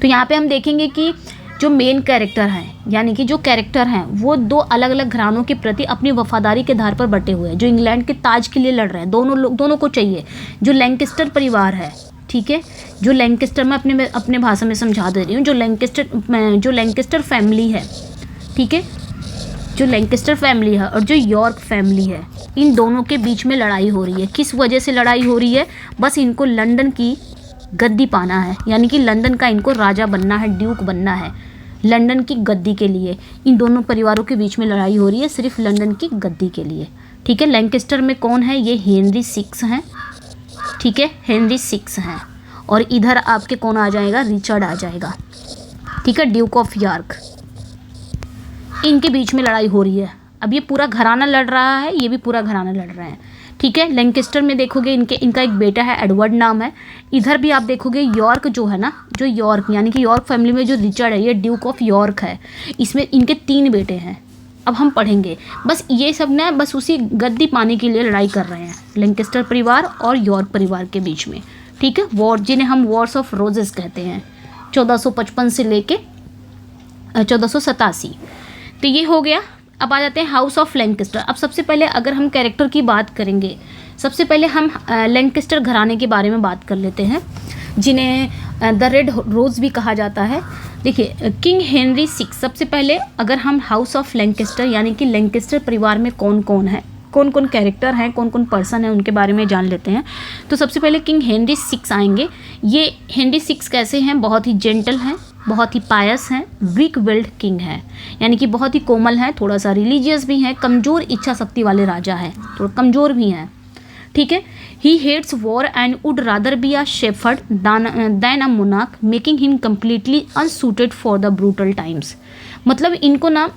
तो यहाँ पे हम देखेंगे कि जो मेन कैरेक्टर हैं, यानी कि जो कैरेक्टर हैं वो दो अलग अलग घरानों के प्रति अपनी वफादारी के आधार पर बटे हुए हैं, जो इंग्लैंड के ताज के लिए लड़ रहे हैं। दोनों को चाहिए। जो लैंकेस्टर परिवार है, ठीक है, जो लैंकेस्टर, मैं अपने भाषा में समझा दे रही हूँ, जो लैंकेस्टर फैमिली है, ठीक है, जो लैंकेस्टर फैमिली है और जो यॉर्क फैमिली है, इन दोनों के बीच में लड़ाई हो रही है। किस वजह से लड़ाई हो रही है, बस इनको लंदन की गद्दी पाना है, यानी कि लंदन का इनको राजा बनना है, ड्यूक बनना है। लंदन की गद्दी के लिए इन दोनों परिवारों के बीच में लड़ाई हो रही है, सिर्फ लंदन की गद्दी के लिए। ठीक है। लैंकेस्टर में कौन है, ये हेनरी 6 हैं, ठीक है, हेनरी 6 हैं। और इधर आपके कौन आ जाएगा, रिचर्ड आ जाएगा, ठीक है, ड्यूक ऑफ यॉर्क। इनके बीच में लड़ाई हो रही है। अब ये पूरा घराना लड़ रहा है, ये भी पूरा घराना लड़ रहे हैं, ठीक है। लैंकेस्टर में देखोगे इनका एक बेटा है, एडवर्ड नाम है। इधर भी आप देखोगे यॉर्क जो है ना, जो यॉर्क यानी कि यॉर्क फैमिली में जो रिचर्ड है, ये ड्यूक ऑफ यॉर्क है। इसमें इनके 3 बेटे हैं। अब हम पढ़ेंगे, बस ये सब ना बस उसी गद्दी पाने के लिए लड़ाई कर रहे हैं, लैंकेस्टर परिवार और यॉर्क परिवार के बीच में, ठीक है। वॉर, जिन्हें हम वॉर्स ऑफ रोजेस कहते हैं, 1455 से लेके 1487। तो ये हो गया। अब आ जाते हैं हाउस ऑफ लैंकेस्टर। अब सबसे पहले अगर हम कैरेक्टर की बात करेंगे, सबसे पहले हम लैंकेस्टर घराने के बारे में बात कर लेते हैं, जिन्हें द रेड रोज़ भी कहा जाता है। देखिए, किंग हेनरी 6, सबसे पहले अगर हम हाउस ऑफ लैंकेस्टर यानी कि लैंकेस्टर परिवार में कौन कौन है, कौन कौन कैरेक्टर हैं, कौन कौन पर्सन है, उनके बारे में जान लेते हैं। तो सबसे पहले किंग हेनरी 6 आएंगे। ये हेनरी 6 कैसे हैं, बहुत ही जेंटल हैं, बहुत ही पायस हैं, वीक विल्ड किंग है, यानी कि बहुत ही कोमल हैं, थोड़ा सा रिलीजियस भी हैं, कमज़ोर इच्छा शक्ति वाले राजा हैं, थोड़ा कमज़ोर भी हैं, ठीक है। He hates war and would rather be a shepherd than a monarch, making him completely unsuited for the brutal times. मतलब इनको ना,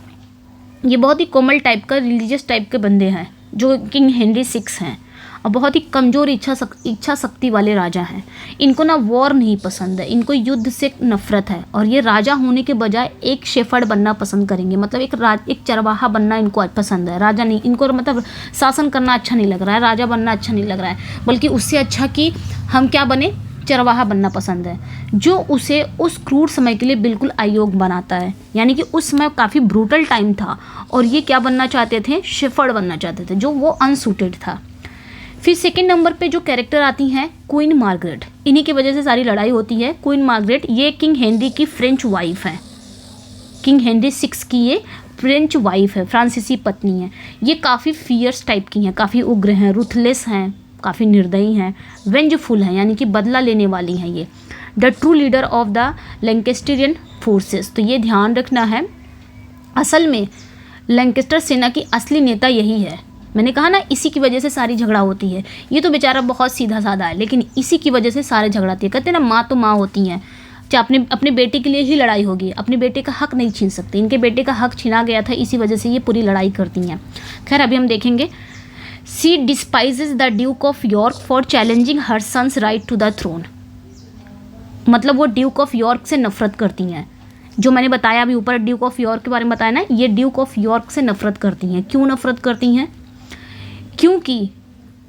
ये बहुत ही कोमल टाइप का, रिलीजियस टाइप के बंदे हैं जो किंग हेनरी 6 हैं, और बहुत ही कमज़ोर इच्छा शक्ति वाले राजा हैं। इनको ना वॉर नहीं पसंद है, इनको युद्ध से नफरत है, और ये राजा होने के बजाय एक शेफर्ड बनना पसंद करेंगे। मतलब एक चरवाहा बनना इनको पसंद है, राजा नहीं। इनको मतलब शासन करना अच्छा नहीं लग रहा है, राजा बनना अच्छा नहीं लग रहा है, बल्कि उससे अच्छा कि हम क्या बने, चरवाहा बनना पसंद है, जो उसे उस क्रूर समय के लिए बिल्कुल अयोग्य बनाता है। यानी कि उस समय काफ़ी ब्रूटल टाइम था, और ये क्या बनना चाहते थे, शेफर्ड बनना चाहते थे, जो वो अनसूटेड था। फिर सेकंड नंबर पे जो कैरेक्टर आती हैं, क्वीन मार्गरेट। इन्हीं की वजह से सारी लड़ाई होती है। क्वीन मार्गरेट ये किंग हेनरी की फ्रेंच वाइफ है, किंग हेनरी 6 की ये फ्रेंच वाइफ है, फ्रांसीसी पत्नी है। ये काफ़ी फियर्स टाइप की हैं, काफ़ी उग्र हैं, रुथलेस हैं, काफ़ी निर्दयी हैं, वेंजफुल हैं, यानी कि बदला लेने वाली हैं ये। The true leader of the Lancastrian forces. तो ये ध्यान रखना है, असल में लैंकेस्टर सेना की असली नेता यही है। मैंने कहा ना, इसी की वजह से सारी झगड़ा होती है। ये तो बेचारा बहुत सीधा साधा है, लेकिन इसी की वजह से सारे झगड़ा होती है। कहते हैं ना, माँ तो माँ होती हैं, चाहे अपने बेटे के लिए ही लड़ाई होगी, अपने बेटे का हक नहीं छीन सकते। इनके बेटे का हक छीना गया था, इसी वजह से ये पूरी लड़ाई करती हैं। खैर, अभी हम देखेंगे। She despises the Duke of York for challenging her sons right to the throne. मतलब वो ड्यूक ऑफ यॉर्क से नफरत करती हैं। जो मैंने बताया अभी ऊपर ड्यूक ऑफ यॉर्क के बारे में बताया ना, ये ड्यूक ऑफ यॉर्क से नफरत करती हैं। क्यों नफरत करती हैं? क्योंकि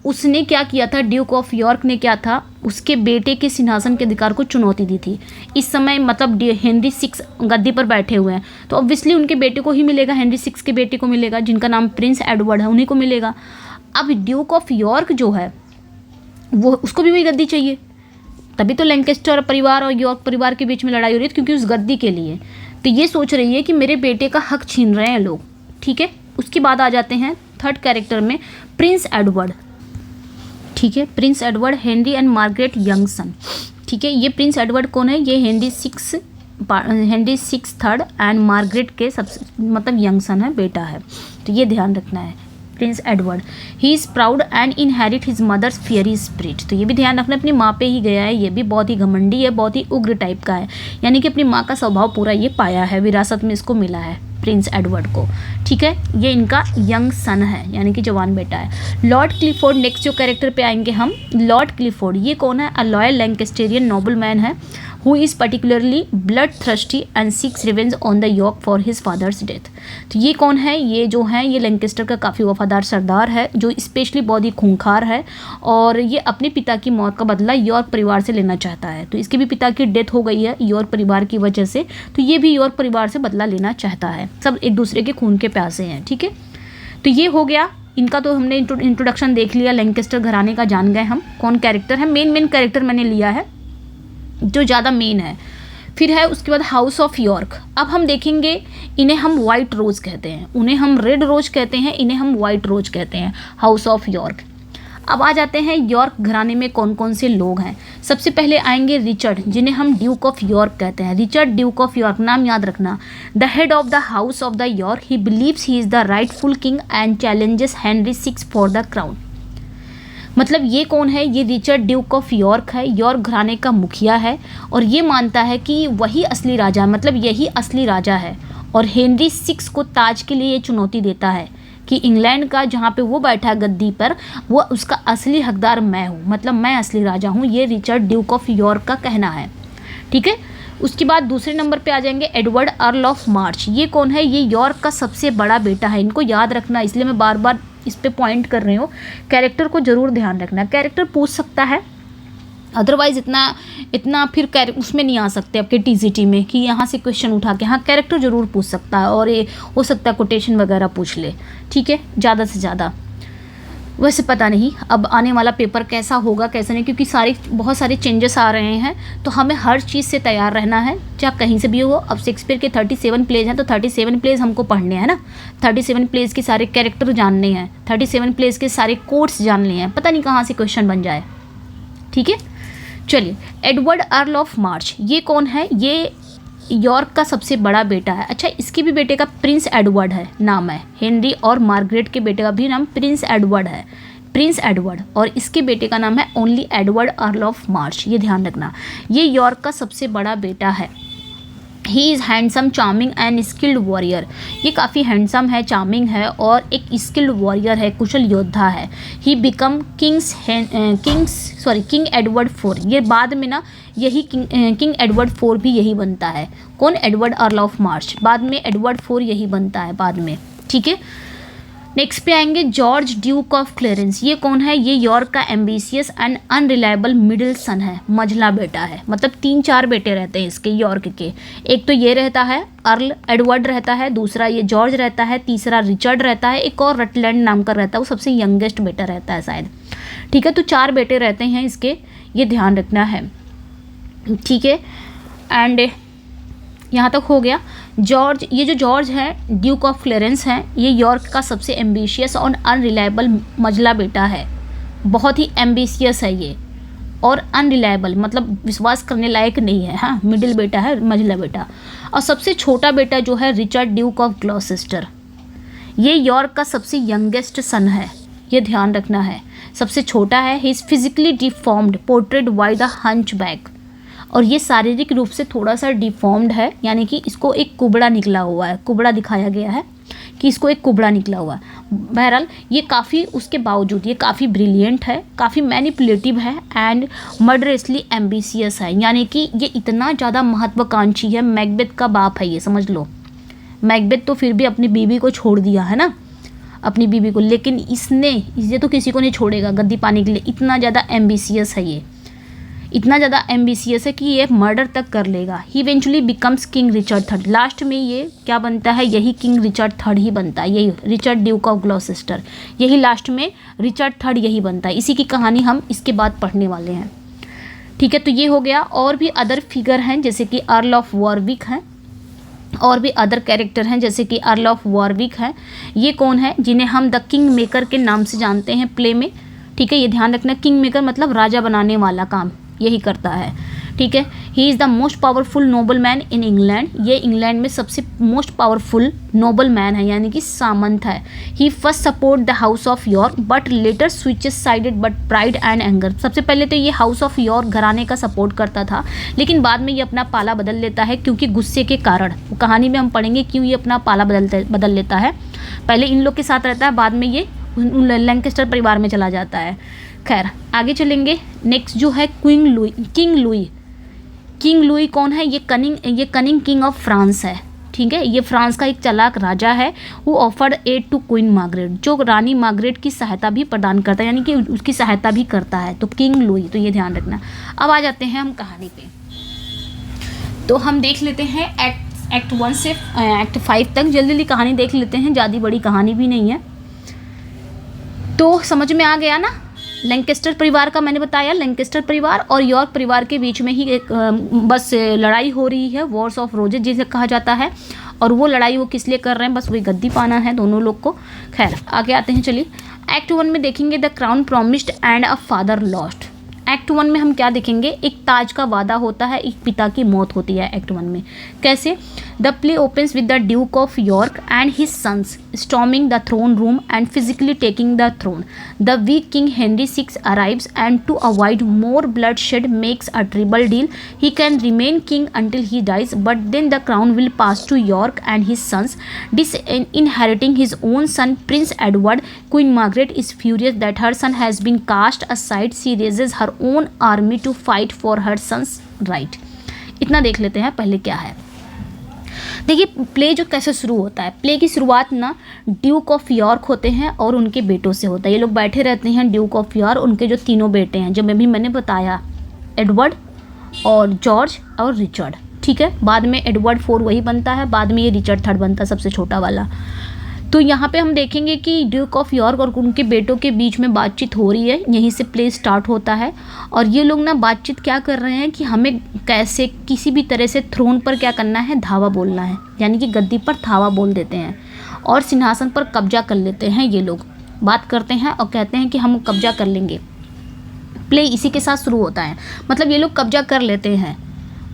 उसने क्या किया था, ड्यूक ऑफ यॉर्क ने क्या था, उसके बेटे के सिंहासन के अधिकार को चुनौती दी थी। इस समय मतलब हेनरी 6 गद्दी पर बैठे हुए हैं, तो ऑब्वियसली उनके बेटे को ही मिलेगा, हेनरी 6 के बेटे को मिलेगा, जिनका नाम प्रिंस एडवर्ड है, उन्हीं को मिलेगा। अब ड्यूक ऑफ यॉर्क जो है, वो उसको भी वही गद्दी चाहिए। तभी तो लैंकेस्टर परिवार और यॉर्क परिवार के बीच में लड़ाई हो रही है, क्योंकि उस गद्दी के लिए। तो ये सोच रही है कि मेरे बेटे का हक छीन रहे हैं लोग, ठीक है। उसके बाद आ जाते हैं थर्ड कैरेक्टर में, प्रिंस एडवर्ड, ठीक है। Prince Edward, Henry and Margaret young son, ठीक है। ये प्रिंस एडवर्ड कौन है? ये हेनरी 6 थर्ड एंड मार्गरेट के सबसे मतलब यंग सन है, बेटा है। तो ये ध्यान रखना है। Prince Edward, he is proud and inherit his mother's fiery spirit. तो ये भी ध्यान रखना, अपनी माँ पे ही गया है, ये भी बहुत ही घमंडी है, बहुत ही उग्र टाइप का है, यानी कि अपनी माँ का स्वभाव पूरा ये पाया है, विरासत में इसको मिला है प्रिंस एडवर्ड को, ठीक है। ये इनका यंग सन है, यानी कि जवान बेटा है। लॉर्ड क्लिफोर्ड, नेक्स्ट जो कैरेक्टर पे आएंगे हम, लॉर्ड क्लिफोर्ड, ये कौन है? A loyal Lancastrian noble man है, who is particularly blood thirsty and seeks revenge on the York for his father's death. तो ये कौन है? ये जो है, ये लैंकेस्टर का काफ़ी वफादार सरदार है, जो स्पेशली बहुत ही खूंखार है, और ये अपने पिता की मौत का बदला यॉर्क परिवार से लेना चाहता है। तो इसके भी पिता की डेथ हो गई है यॉर्क परिवार की वजह से, तो ये भी यॉर्क परिवार से बदला लेना चाहता है। सब एक दूसरे के खून के प्यासे हैं, ठीक है। तो ये हो गया इनका। तो हमने इंट्रोडक्शन देख लिया, लैंकेस्टर घराने का जान गए हम, कौन कैरेक्टर है। मेन कैरेक्टर मैंने लिया है जो ज़्यादा मेन है। फिर है उसके बाद हाउस ऑफ यॉर्क। अब हम देखेंगे, इन्हें हम वाइट रोज़ कहते हैं, उन्हें हम रेड रोज़ कहते हैं, इन्हें हम वाइट रोज़ कहते हैं, हाउस ऑफ यॉर्क। अब आ जाते हैं यॉर्क घराने में कौन कौन से लोग हैं। सबसे पहले आएंगे रिचर्ड, जिन्हें हम ड्यूक ऑफ यॉर्क कहते हैं। रिचर्ड ड्यूक ऑफ यॉर्क, नाम याद रखना। The head of the house of the York, he believes he is the rightful king and challenges Henry VI for the crown. मतलब ये कौन है? ये रिचर्ड ड्यूक ऑफ यॉर्क है, यॉर्क घराने का मुखिया है और ये मानता है कि वही असली राजा, मतलब यही असली राजा है। और हेनरी VI को ताज के लिए ये चुनौती देता है कि इंग्लैंड का जहाँ पे वो बैठा गद्दी पर, वो उसका असली हकदार मैं हूँ, मतलब मैं असली राजा हूँ। ये रिचर्ड ड्यूक ऑफ यॉर्क का कहना है। ठीक है, उसके बाद दूसरे नंबर पे आ जाएंगे एडवर्ड अर्ल ऑफ मार्च। ये कौन है? ये यॉर्क का सबसे बड़ा बेटा है। इनको याद रखना, इसलिए मैं बार बार इस पे पॉइंट कर रही हूँ। कैरेक्टर को ज़रूर ध्यान रखना। कैरेक्टर पूछ सकता है, अदरवाइज इतना फिर उसमें नहीं आ सकते आपके टीजीटी में कि यहाँ से क्वेश्चन उठा के। हाँ, कैरेक्टर ज़रूर पूछ सकता है और ये हो सकता है कोटेशन वगैरह पूछ ले। ठीक है, ज़्यादा से ज़्यादा। वैसे पता नहीं अब आने वाला पेपर कैसा होगा कैसा नहीं, क्योंकि बहुत सारे चेंजेस आ रहे हैं, तो हमें हर चीज़ से तैयार रहना है, चाहे कहीं से भी हो। अब शेक्सपियर के 37 प्लेज हैं, तो 37 प्लेज हमको पढ़ने हैं ना। 37 प्लेज के सारे कैरेक्टर जानने हैं, 37 प्लेज के सारे कोट्स जानने हैं, पता नहीं कहाँ से क्वेश्चन बन जाए। ठीक है, चलिए। एडवर्ड अर्ल ऑफ मार्च, ये कौन है? ये यॉर्क का सबसे बड़ा बेटा है। अच्छा, इसके भी बेटे का प्रिंस एडवर्ड है, नाम है। हेनरी और मार्गरेट के बेटे का भी नाम प्रिंस एडवर्ड है, प्रिंस एडवर्ड। और इसके बेटे का नाम है only Edward earl of March. ये ध्यान रखना, ये यॉर्क का सबसे बड़ा बेटा है। He is handsome, charming and skilled warrior. ये काफ़ी हैंडसम है, चार्मिंग है और एक स्किल्ड वॉरियर है, कुशल योद्धा है। He become king Edward IV। ये बाद में ना यही किंग एडवर्ड IV भी यही बनता है। कौन? Edward earl of March. बाद में एडवर्ड IV यही बनता है बाद में। ठीक है, नेक्स्ट पे आएंगे जॉर्ज ड्यूक ऑफ क्लेरेंस। ये कौन है? ये यॉर्क का एम्बिशियस एंड अनरिलायबल मिडिल सन है, मझला बेटा है। मतलब 3-4 बेटे रहते हैं इसके, यॉर्क के। एक तो ये रहता है अर्ल एडवर्ड रहता है, दूसरा ये जॉर्ज रहता है, तीसरा रिचर्ड रहता है, एक और रटलैंड नाम का रहता है, वो सबसे यंगेस्ट बेटा रहता है शायद। ठीक है, तो 4 बेटे रहते हैं इसके, ये ध्यान रखना है। ठीक है, एंड यहाँ तक हो गया। जॉर्ज, ये जो जॉर्ज है ड्यूक ऑफ क्लेरेंस हैं, ये यॉर्क का सबसे एम्बिशियस और अनरिलायबल मझला बेटा है। बहुत ही एम्बिशियस है ये और अनरिलायबल, मतलब विश्वास करने लायक नहीं है। हाँ, मिडिल बेटा है, मझला बेटा। और सबसे छोटा बेटा जो है रिचर्ड ड्यूक ऑफ ग्लॉसेस्टर, ये यॉर्क का सबसे यंगेस्ट सन है, ये ध्यान रखना है। सबसे छोटा है। He is physically deformed, portrayed by the hunchback. और ये शारीरिक रूप से थोड़ा सा डिफॉर्म्ड है, यानी कि इसको एक कुबड़ा निकला हुआ है, कुबड़ा दिखाया गया है कि इसको एक कुबड़ा निकला हुआ है। बहरहाल ये काफ़ी, उसके बावजूद ये काफ़ी ब्रिलियंट है, काफ़ी मैनिपुलेटिव है एंड मर्डरसली एम्बिशियस है, यानी कि ये इतना ज़्यादा महत्वाकांक्षी है। मैकबेथ का बाप है ये, समझ लो। मैकबेथ तो फिर भी अपनी बीवी को छोड़ दिया है ना, अपनी बीवी को, लेकिन इसे तो किसी को नहीं छोड़ेगा गद्दी पाने के लिए। इतना ज़्यादा एम्बिशियस है ये, इतना ज़्यादा एम्बिशियस है कि ये मर्डर तक कर लेगा। He eventually becomes King Richard III। Last में ये क्या बनता है? यही किंग रिचर्ड III ही बनता है, यही रिचर्ड ड्यूक ऑफ ग्लॉसेस्टर, यही लास्ट में रिचर्ड III यही बनता है। इसी की कहानी हम इसके बाद पढ़ने वाले हैं। ठीक है, तो ये हो गया। और भी अदर फिगर हैं जैसे कि अर्ल ऑफ वॉरविक हैं, और भी अदर कैरेक्टर हैं जैसे कि अर्ल ऑफ वॉरविक है। ये कौन है? जिन्हें हम द किंग मेकर के नाम से जानते हैं प्ले में। ठीक है, ये ध्यान रखना, किंग मेकर मतलब राजा बनाने वाला काम यही करता है। ठीक है, he is the most powerful noble man in England. ये इंग्लैंड में सबसे मोस्ट पावरफुल नोबल मैन है, यानी कि सामंत है। He first support the house of York but later switches sided but pride and anger. सबसे पहले तो ये हाउस ऑफ यॉर्क घराने का सपोर्ट करता था, लेकिन बाद में ये अपना पाला बदल लेता है क्योंकि गुस्से के कारण। कहानी में हम पढ़ेंगे क्यों ये अपना पाला बदल लेता है। पहले इन लोग के साथ रहता है, बाद में ये लैंकेस्टर परिवार में चला जाता है। खैर, आगे चलेंगे। नेक्स्ट जो है किंग लुई। किंग लुई कौन है? ये कनिंग किंग ऑफ फ्रांस है। ठीक है, ये फ्रांस का एक चालाक राजा है। वो offered aid to queen Margaret, जो रानी मार्गरेट की सहायता भी प्रदान करता है, यानी कि उसकी सहायता भी करता है। तो किंग लुई, तो ये ध्यान रखना। अब आ जाते हैं हम कहानी पे, तो हम देख लेते हैं एक्ट 1 से एक्ट 5 तक। जल्दी कहानी देख लेते हैं, ज़्यादा बड़ी कहानी भी नहीं है। तो समझ में आ गया ना? लैंकेस्टर परिवार का मैंने बताया, लैंकेस्टर परिवार और यॉर्क परिवार के बीच में ही एक बस लड़ाई हो रही है, वॉर्स ऑफ रोजेस जिसे कहा जाता है। और वो लड़ाई वो किस लिए कर रहे हैं, बस वही गद्दी पाना है दोनों लोग को। खैर आगे आते हैं, चलिए एक्ट 1 में देखेंगे the crown promised and a father lost. Act 1 में हम क्या देखेंगे, एक ताज का वादा होता है, एक पिता की मौत होती है एक्ट 1 में। कैसे? The play opens with the Duke of York and his sons storming the throne room and physically taking the throne. The weak king Henry VI arrives and to avoid more bloodshed makes a tribal deal. He can remain king until he dies, but then the crown will pass to York and his sons, disinheriting his own son Prince Edward. Queen Margaret is furious that her son has been cast aside. She raises her own army to fight for her son's right. इतना देख लेते हैं पहले क्या है। देखिए play जो कैसे शुरू होता है, प्ले की शुरुआत ना ड्यूक ऑफ यॉर्क होते हैं और उनके बेटों से होता है। ये लोग बैठे रहते हैं, ड्यूक ऑफ यॉर्क, उनके जो तीनों बेटे हैं, जो मैंने बताया, एडवर्ड और जॉर्ज और रिचर्ड, ठीक है। बाद में एडवर्ड 4 वही बनता है, बाद में ये रिचर्ड 3rd बनता है, सबसे छोटा वाला। तो यहाँ पे हम देखेंगे कि ड्यूक ऑफ यॉर्क और उनके बेटों के बीच में बातचीत हो रही है, यहीं से प्ले स्टार्ट होता है। और ये लोग ना बातचीत क्या कर रहे हैं कि हमें कैसे किसी भी तरह से थ्रोन पर क्या करना है, धावा बोलना है, यानी कि गद्दी पर धावा बोल देते हैं और सिंहासन पर कब्जा कर लेते हैं। ये लोग बात करते हैं और कहते हैं कि हम कब्जा कर लेंगे। प्ले इसी के साथ शुरू होता है, मतलब ये लोग कब्जा कर लेते हैं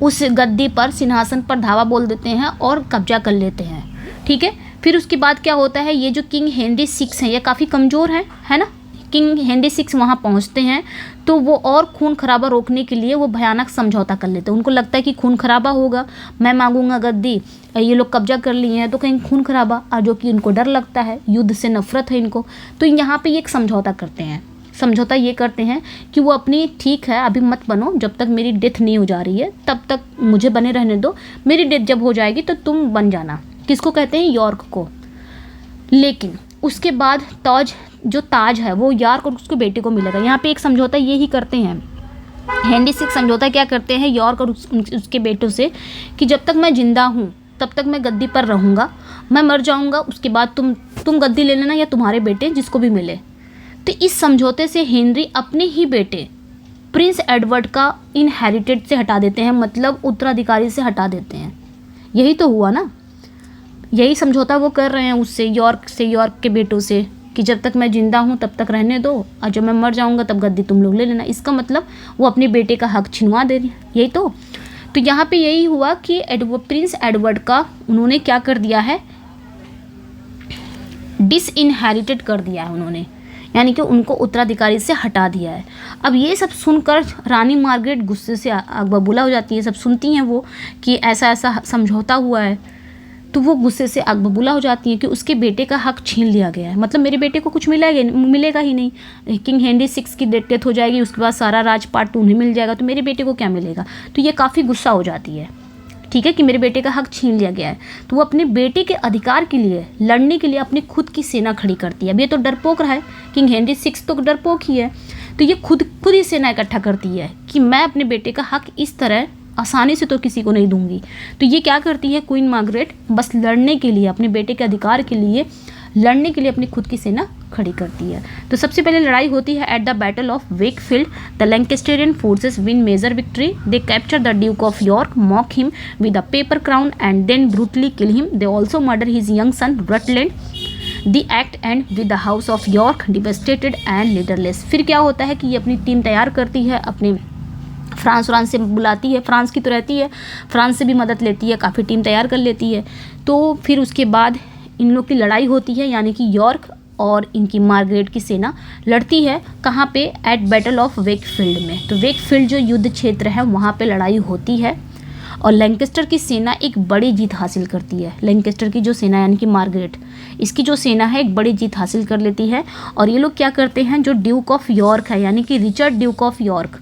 उस गद्दी पर, सिंहासन पर धावा बोल देते हैं और कब्जा कर लेते हैं, ठीक है। फिर उसके बाद क्या होता है, ये जो किंग हेनरी VI हैं ये काफ़ी कमज़ोर हैं, है ना। किंग हेनरी VI वहाँ पहुँचते हैं तो वो और खून खराबा रोकने के लिए वो भयानक समझौता कर लेते हैं। उनको लगता है कि खून खराबा होगा, मैं मांगूंगा गद्दी, ये लोग कब्जा कर लिए हैं तो कहीं खून खराबा, और जो कि उनको डर लगता है, युद्ध से नफरत है इनको, तो यहाँ पे ये एक समझौता करते हैं। समझौता ये करते हैं कि वो अपनी, ठीक है अभी मत बनो, जब तक मेरी डेथ नहीं हो जा रही है तब तक मुझे बने रहने दो, मेरी डेथ जब हो जाएगी तो तुम बन जाना। किसको कहते हैं? यॉर्क को। लेकिन उसके बाद ताज है वो यॉर्क और उसके बेटे को मिलेगा। यहाँ पे एक समझौता ये ही करते हैं, हेनरी VI समझौता क्या करते हैं यॉर्क और उसके बेटों से, कि जब तक मैं जिंदा हूँ तब तक मैं गद्दी पर रहूँगा, मैं मर जाऊँगा उसके बाद तुम गद्दी ले लेना या तुम्हारे बेटे जिसको भी मिले। तो इस समझौते से हेनरी अपने ही बेटे प्रिंस एडवर्ड का इनहेरिटेड से हटा देते हैं, मतलब उत्तराधिकारी से हटा देते हैं। यही तो हुआ ना, यही समझौता वो कर रहे हैं उससे, यॉर्क के बेटों से, कि जब तक मैं जिंदा हूँ तब तक रहने दो और जब मैं मर जाऊँगा तब गद्दी तुम लोग ले लेना। इसका मतलब वो अपने बेटे का हक छिनवा दे रही है, यही तो। तो यहाँ पे यही हुआ कि प्रिंस एडवर्ड का उन्होंने क्या कर दिया है, डिसइनहेरिटेड कर दिया है उन्होंने, यानी कि उनको उत्तराधिकारी से हटा दिया है। अब ये सब सुनकर रानी मार्गरेट गुस्से से आग बबूला हो जाती है। सब सुनती हैं वो कि ऐसा ऐसा समझौता हुआ है, तो वो गुस्से से आग बबूला हो जाती है कि उसके बेटे का हक छीन लिया गया है, मतलब मेरे बेटे को कुछ मिलेगा ही नहीं। किंग हेनरी VI की डेथ हो जाएगी, उसके बाद सारा राजपाट उन्हें मिल जाएगा, तो मेरे बेटे को क्या मिलेगा। तो ये काफ़ी गुस्सा हो जाती है, ठीक है, कि मेरे बेटे का हक छीन लिया गया है। तो वो अपने बेटे के अधिकार के लिए लड़ने के लिए अपनी खुद की सेना खड़ी करती है। अब ये तो डरपोक रहा है, किंग हेनरी VI तो डरपोक ही है, तो ये खुद ही सेना इकट्ठा करती है कि मैं अपने बेटे का हक इस तरह आसानी से तो किसी को नहीं दूंगी। तो ये क्या करती है क्वीन मार्गरेट, बस लड़ने के लिए, अपने बेटे के अधिकार के लिए लड़ने के लिए अपनी खुद की सेना खड़ी करती है। तो सबसे पहले लड़ाई होती है at the battle of Wakefield. The Lancastrian forces win major victory. They capture the Duke of York, mock him with a paper crown and then brutally kill him. They also murder his young son Rutland. The act end with the house of York devastated and leaderless. फिर क्या होता है कि ये अपनी team तैयार करती है, अपने फ्रांस से बुलाती है, फ्रांस की तो रहती है, फ्रांस से भी मदद लेती है, काफ़ी टीम तैयार कर लेती है। तो फिर उसके बाद इन लोग की लड़ाई होती है, यानी कि यॉर्क और इनकी मार्गरेट की सेना लड़ती है। कहाँ पे? एट बैटल ऑफ वेकफील्ड में। तो वेकफील्ड जो युद्ध क्षेत्र है वहाँ पे लड़ाई होती है और लैंकेस्टर की सेना एक बड़ी जीत हासिल करती है। लैंकेस्टर की जो सेना यानी कि मार्गरेट, इसकी जो सेना है एक बड़ी जीत हासिल कर लेती है। और ये लोग क्या करते हैं, जो ड्यूक ऑफ यॉर्क है यानी कि रिचर्ड ड्यूक ऑफ यॉर्क,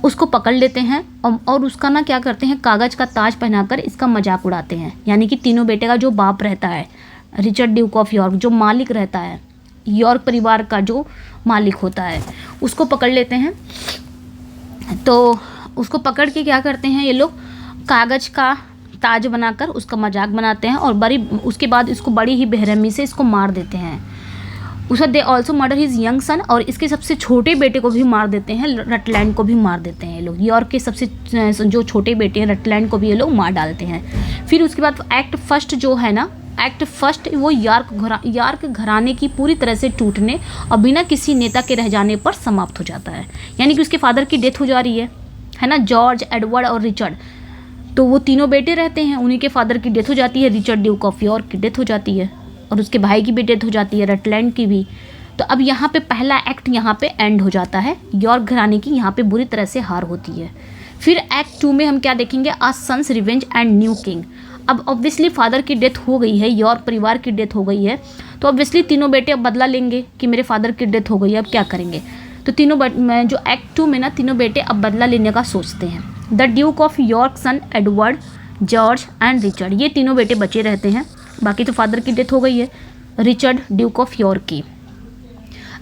उसको पकड़ लेते हैं और उसका ना क्या करते हैं, कागज़ का ताज पहनाकर इसका मजाक उड़ाते हैं। यानी कि तीनों बेटे का जो बाप रहता है, रिचर्ड ड्यूक ऑफ यॉर्क, जो मालिक रहता है, यॉर्क परिवार का जो मालिक होता है, उसको पकड़ लेते हैं। तो उसको पकड़ के क्या करते हैं ये लोग, कागज़ का ताज बनाकर उसका मजाक बनाते हैं और उसके बाद इसको बड़ी ही बेरहमी से इसको मार देते हैं। उसका दे ऑल्सो मर्डर हिज यंग सन, और इसके सबसे छोटे बेटे को भी मार देते हैं, रटलैंड को भी मार देते हैं ये लोग। यॉर्क के सबसे जो छोटे बेटे हैं रटलैंड को भी ये लोग मार डालते हैं। फिर उसके बाद एक्ट फर्स्ट जो है ना, एक्ट फर्स्ट वो यॉर्क घराने की पूरी तरह से टूटने और बिना किसी नेता के रह जाने पर समाप्त हो जाता है। यानी कि उसके फादर की डेथ हो जा रही है ना, जॉर्ज, एडवर्ड और रिचर्ड, तो वो तीनों बेटे रहते हैं, उन्हीं के फादर की डेथ हो जाती है, रिचर्ड ड्यूक ऑफ यॉर्क की डेथ हो जाती है, और उसके भाई की भी डेथ हो जाती है, रटलैंड की भी। तो अब यहाँ पे पहला एक्ट यहाँ पे एंड हो जाता है, यॉर्क घराने की यहाँ पे बुरी तरह से हार होती है। फिर एक्ट 2 में हम क्या देखेंगे, a son's revenge and new king. अब ऑब्वियसली फादर की डेथ हो गई है, यॉर्क परिवार की डेथ हो गई है, तो ऑब्वियसली तीनों बेटे अब बदला लेंगे कि मेरे फादर की डेथ हो गई है, अब क्या करेंगे। तो तीनों जो एक्ट 2 में ना तीनों बेटे अब बदला लेने का सोचते हैं। The Duke of York son Edward, George and Richard, ये तीनों बेटे बचे रहते हैं, बाकी तो फादर की डेथ हो गई है, रिचर्ड ड्यूक ऑफ यॉर्क की।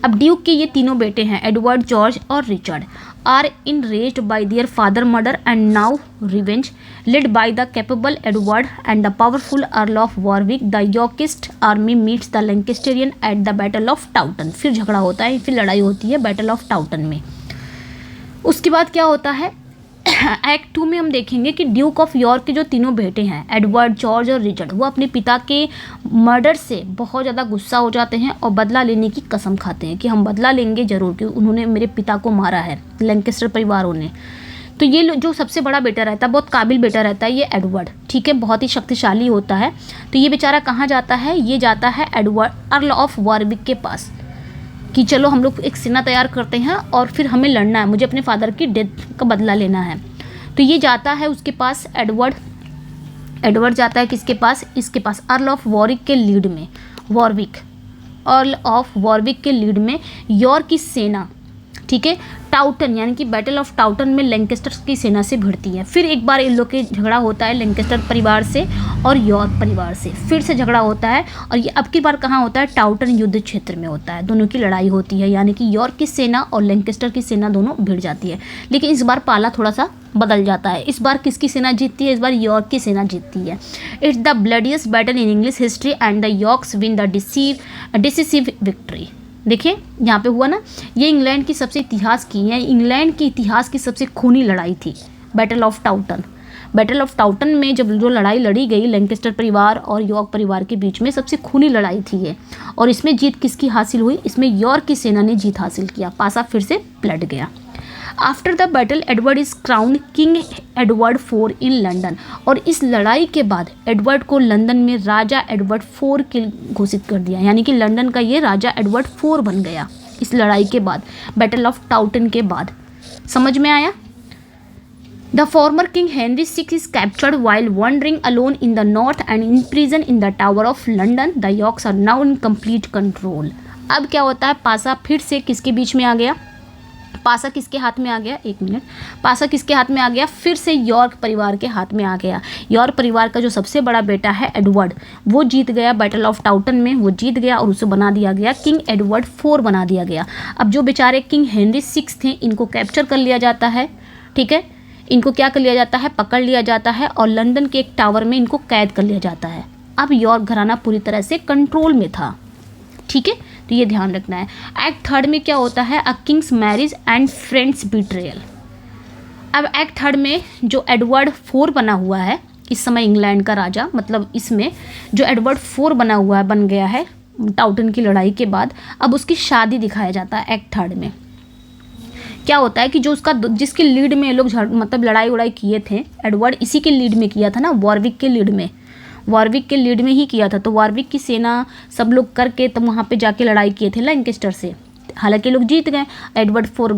अब ड्यूक के ये तीनों बेटे हैं, एडवर्ड, जॉर्ज और Richard, are enraged by their father murder and now revenge led by the capable Edward and the powerful Earl of Warwick. The Yorkist army meets the Lancasterian at the Battle of Towton. फिर झगड़ा होता है, फिर लड़ाई होती है battle of टाउटन में। उसके बाद क्या होता है, एक्ट 2 में हम देखेंगे कि ड्यूक ऑफ यॉर्क के जो तीनों बेटे हैं, एडवर्ड, जॉर्ज और रिचर्ड, वो अपने पिता के मर्डर से बहुत ज़्यादा गुस्सा हो जाते हैं और बदला लेने की कसम खाते हैं कि हम बदला लेंगे ज़रूर, कि उन्होंने मेरे पिता को मारा है, लैंकेस्टर परिवारों ने। तो ये जो सबसे बड़ा बेटा रहता है, बहुत काबिल बेटा रहता है ये एडवर्ड, ठीक है, बहुत ही शक्तिशाली होता है। तो ये बेचारा कहाँ जाता है, ये जाता है एडवर्ड, अर्ल ऑफ वारविक के पास, कि चलो हम लोग एक सेना तैयार करते हैं और फिर हमें लड़ना है, मुझे अपने फादर की डेथ का बदला लेना है। तो ये जाता है उसके पास, एडवर्ड जाता है किसके पास, इसके पास, अर्ल ऑफ वॉरविक के लीड में, अर्ल ऑफ वॉरविक के लीड में यॉर्क की सेना, ठीक है, टाउटन यानी कि बैटल ऑफ टाउटन में लैंकेस्टर की सेना से भिड़ती है। फिर एक बार इन लोग के झगड़ा होता है लैंकेस्टर परिवार से और यॉर्क परिवार से, फिर से झगड़ा होता है, और ये अब की बार कहाँ होता है, टाउटन युद्ध क्षेत्र में होता है, दोनों की लड़ाई होती है, यानी कि यॉर्क की सेना और लैंकेस्टर की सेना दोनों भिड़ जाती है। लेकिन इस बार पाला थोड़ा सा बदल जाता है, इस बार किसकी सेना जीतती है, इस बार यॉर्क की सेना जीतती है। It's the bloodiest battle in English history and the Yorks win the decisive victory. देखिए यहाँ पे हुआ ना, ये इंग्लैंड की सबसे इतिहास की है, इंग्लैंड के इतिहास की सबसे खूनी लड़ाई थी बैटल ऑफ टाउटन। बैटल ऑफ टाउटन में जब जो लड़ाई लड़ी गई लैंकेस्टर परिवार और यॉर्क परिवार के बीच में, सबसे खूनी लड़ाई थी ये, और इसमें जीत किसकी हासिल हुई, इसमें यॉर्क की सेना ने जीत हासिल किया, पासा फिर से पलट गया। After the battle Edward is crowned king Edward 4 in London, और इस लड़ाई के बाद एडवर्ड को लंदन में राजा एडवर्ड 4 के घोषित कर दिया, यानी कि लंदन का ये राजा एडवर्ड 4 बन गया इस लड़ाई के बाद, बैटल ऑफ टाउटन के बाद। समझ में आया। The former king Henry 6 is captured while wandering alone in the north and in prison in the tower of London. The Yorks are now in complete control. अब क्या होता है, पासा फिर से किसके बीच में आ गया, पासा किसके हाथ में आ गया, एक मिनट, पासा किसके हाथ में आ गया, फिर से यॉर्क परिवार के हाथ में आ गया। यॉर्क परिवार का जो सबसे बड़ा बेटा है एडवर्ड, वो जीत गया बैटल ऑफ टाउटन में, वो जीत गया और उसे बना दिया गया किंग एडवर्ड 4 बना दिया गया। अब जो बेचारे किंग हेनरी 6 थे, इनको कैप्चर कर लिया जाता है, ठीक है, इनको क्या कर लिया जाता है, पकड़ लिया जाता है, और लंदन के एक टावर में इनको कैद कर लिया जाता है। अब यॉर्क घराना पूरी तरह से कंट्रोल में था, ठीक है, तो ये ध्यान रखना है। एक्ट 3 में क्या होता है, a king's marriage and friend's betrayal. अब एक्ट 3 में जो एडवर्ड 4 बना हुआ है इस समय इंग्लैंड का राजा, मतलब इसमें जो एडवर्ड 4 बना हुआ है, बन गया है टाउटन की लड़ाई के बाद, अब उसकी शादी दिखाया जाता है एक्ट 3 में। क्या होता है कि जो उसका जिसके लीड में लोग मतलब लड़ाई उड़ाई किए थे, एडवर्ड इसी के लीड में किया था ना, वॉरविक के लीड में, वॉरविक के लीड में ही किया था। तो वॉरविक की सेना सब लोग करके तब वहाँ पे जाके लड़ाई किए थे लैंकेस्टर से, हालांकि लोग जीत गए, एडवर्ड 4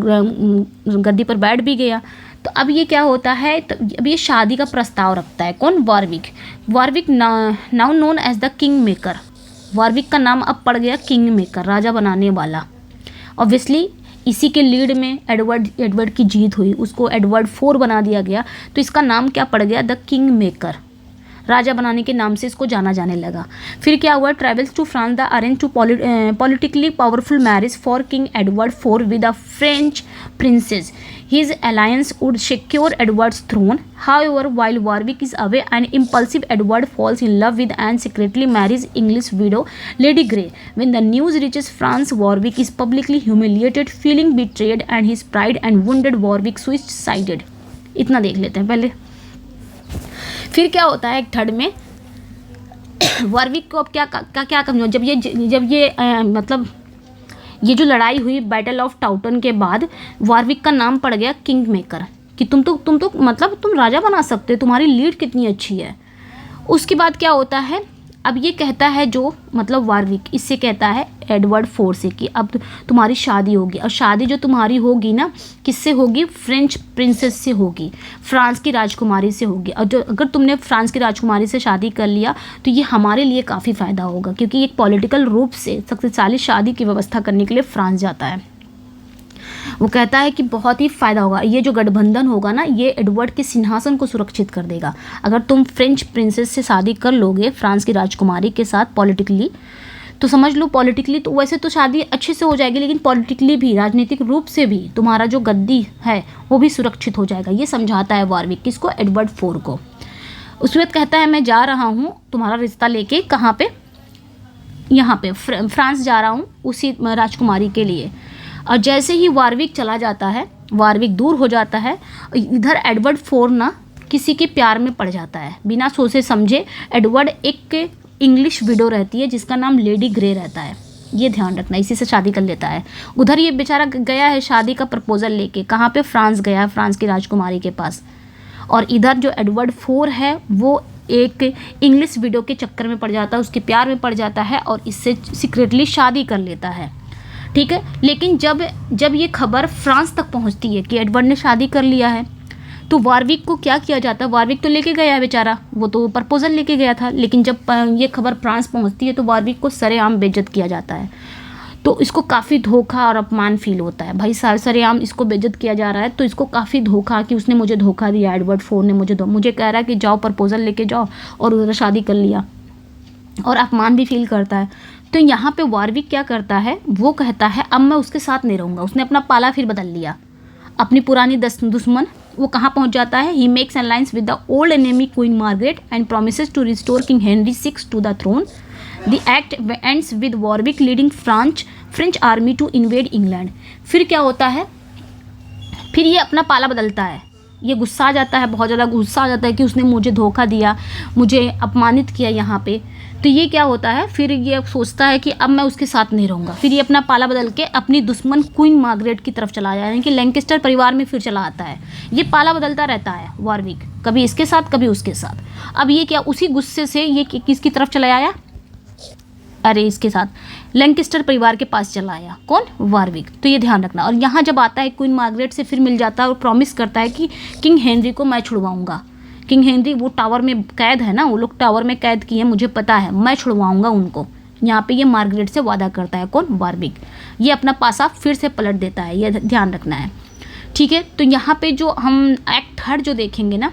गद्दी पर बैठ भी गया। तो अब ये क्या होता है, तो अब ये शादी का प्रस्ताव रखता है कौन, Warwick now known as the king maker. Warwick का नाम अब पड़ गया किंग मेकर, राजा बनाने वाला। ऑब्वियसली इसी के लीड में एडवर्ड की जीत हुई, उसको एडवर्ड 4 बना दिया गया, तो इसका नाम क्या पड़ गया, द किंग मेकर, राजा बनाने के नाम से इसको जाना जाने लगा। फिर क्या हुआ, travels to France the arrange to politically powerful marriage for king Edward 4 with a French princess. His alliance would secure Edward's throne. However, while Warwick is away, an impulsive Edward falls in love with and secretly marries English widow Lady Grey. When the news reaches France, Warwick is publicly humiliated, feeling betrayed, and his pride and wounded Warwick suicided. इतना देख लेते हैं पहले। फिर क्या होता है act third में, वॉरविक को अब क्या कमजोर, जब ये मतलब ये जो लड़ाई हुई बैटल ऑफ टाउटन के बाद, वॉरविक का नाम पड़ गया किंग मेकर कि तुम तो मतलब तुम राजा बना सकते, तुम्हारी लीड कितनी अच्छी है। उसके बाद क्या होता है, अब ये कहता है जो मतलब वॉरविक इससे कहता है एडवर्ड फोर से कि अब तुम्हारी शादी होगी, और शादी जो तुम्हारी होगी ना किससे होगी, फ्रेंच प्रिंसेस से होगी, फ्रांस की राजकुमारी से होगी। और जो अगर तुमने फ्रांस की राजकुमारी से शादी कर लिया तो ये हमारे लिए काफ़ी फ़ायदा होगा, क्योंकि एक पॉलिटिकल रूप से शक्तिशाली शादी की व्यवस्था करने के लिए फ्रांस जाता है। वो कहता है कि बहुत ही फ़ायदा होगा, ये जो गठबंधन होगा ना ये एडवर्ड के सिंहासन को सुरक्षित कर देगा। अगर तुम फ्रेंच प्रिंसेस से शादी कर लोगे फ्रांस की राजकुमारी के साथ पॉलिटिकली, तो समझ लो पॉलिटिकली तो वैसे तो शादी अच्छे से हो जाएगी, लेकिन पॉलिटिकली भी, राजनीतिक रूप से भी तुम्हारा जो गद्दी है वो भी सुरक्षित हो जाएगा। ये समझाता है वॉरविक किसको, एडवर्ड फोर को। उसके बाद कहता है मैं जा रहा हूँ तुम्हारा रिश्ता लेके, कहाँ पे, यहाँ पे फ्रांस जा रहा हूँ उसी राजकुमारी के लिए। और जैसे ही वॉरविक चला जाता है, वॉरविक दूर हो जाता है, इधर एडवर्ड फोर ना किसी के प्यार में पड़ जाता है बिना सोचे समझे। एडवर्ड एक इंग्लिश विडो रहती है जिसका नाम लेडी ग्रे रहता है, ये ध्यान रखना, इसी से शादी कर लेता है। उधर ये बेचारा गया है शादी का प्रपोजल लेके, कहाँ पे, फ्रांस गया है, फ्रांस की राजकुमारी के पास। और इधर जो एडवर्ड फोर है वो एक इंग्लिश विडो के चक्कर में पड़ जाता है, उसके प्यार में पड़ जाता है और इससे सीक्रेटली शादी कर लेता है, ठीक है। लेकिन जब ये खबर फ्रांस तक पहुंचती है कि एडवर्ड ने शादी कर लिया है, तो वॉरविक को क्या किया जाता है, वॉरविक तो लेके गया है बेचारा, वो तो प्रपोजल लेके गया था, लेकिन जब ये खबर फ्रांस पहुंचती है तो वॉरविक को सरेआम बेइज्जत किया जाता है। तो इसको काफ़ी धोखा और अपमान फील होता है, भाई सरेआम इसको बेइज्जत किया जा रहा है, तो इसको काफ़ी धोखा कि उसने मुझे धोखा दिया, एडवर्ड फोर ने मुझे कह रहा है कि जाओ प्रपोजल लेके जाओ, और उधर शादी कर लिया, और अपमान भी फील करता है। तो यहाँ पे वॉरविक क्या करता है, वो कहता है अब मैं उसके साथ नहीं रहूँगा। उसने अपना पाला फिर बदल लिया, अपनी पुरानी दुश्मन, वो कहाँ पहुँच जाता है, he makes alliance with the old enemy queen Margaret and promises to restore king Henry VI to the throne. The act ends with Warwick leading French army to invade England. फिर क्या होता है, फिर ये अपना पाला बदलता है, ये गुस्सा आ जाता है, बहुत ज़्यादा गुस्सा आ जाता है कि उसने मुझे धोखा दिया, मुझे अपमानित किया यहाँ पे। तो ये क्या होता है, फिर ये सोचता है कि अब मैं उसके साथ नहीं रहूँगा। फिर ये अपना पाला बदल के अपनी दुश्मन क्वीन मार्गरेट की तरफ चला जाता है, यानी कि लैंकेस्टर परिवार में फिर चला आता है। ये पाला बदलता रहता है वॉरविक, कभी इसके साथ कभी उसके साथ। अब ये क्या, उसी गुस्से से ये किसकी तरफ चला आया, अरे इसके साथ लैंकेस्टर परिवार के पास चला आया, कौन, वॉरविक। तो ये ध्यान रखना। और यहाँ जब आता है क्वीन मार्गरेट से फिर मिल जाता है और प्रॉमिस करता है कि किंग हेनरी को मैं छुड़वाऊंगा। किंग हेनरी वो टावर में कैद है ना, वो लोग टावर में कैद किए हैं, मुझे पता है, मैं छुड़वाऊंगा उनको। यहाँ पे ये मार्गरेट से वादा करता है, कौन, वॉरविक। ये अपना पासा फिर से पलट देता है, ये ध्यान रखना है, ठीक है। तो यहाँ पे जो हम एक्ट थर्ड जो देखेंगे ना,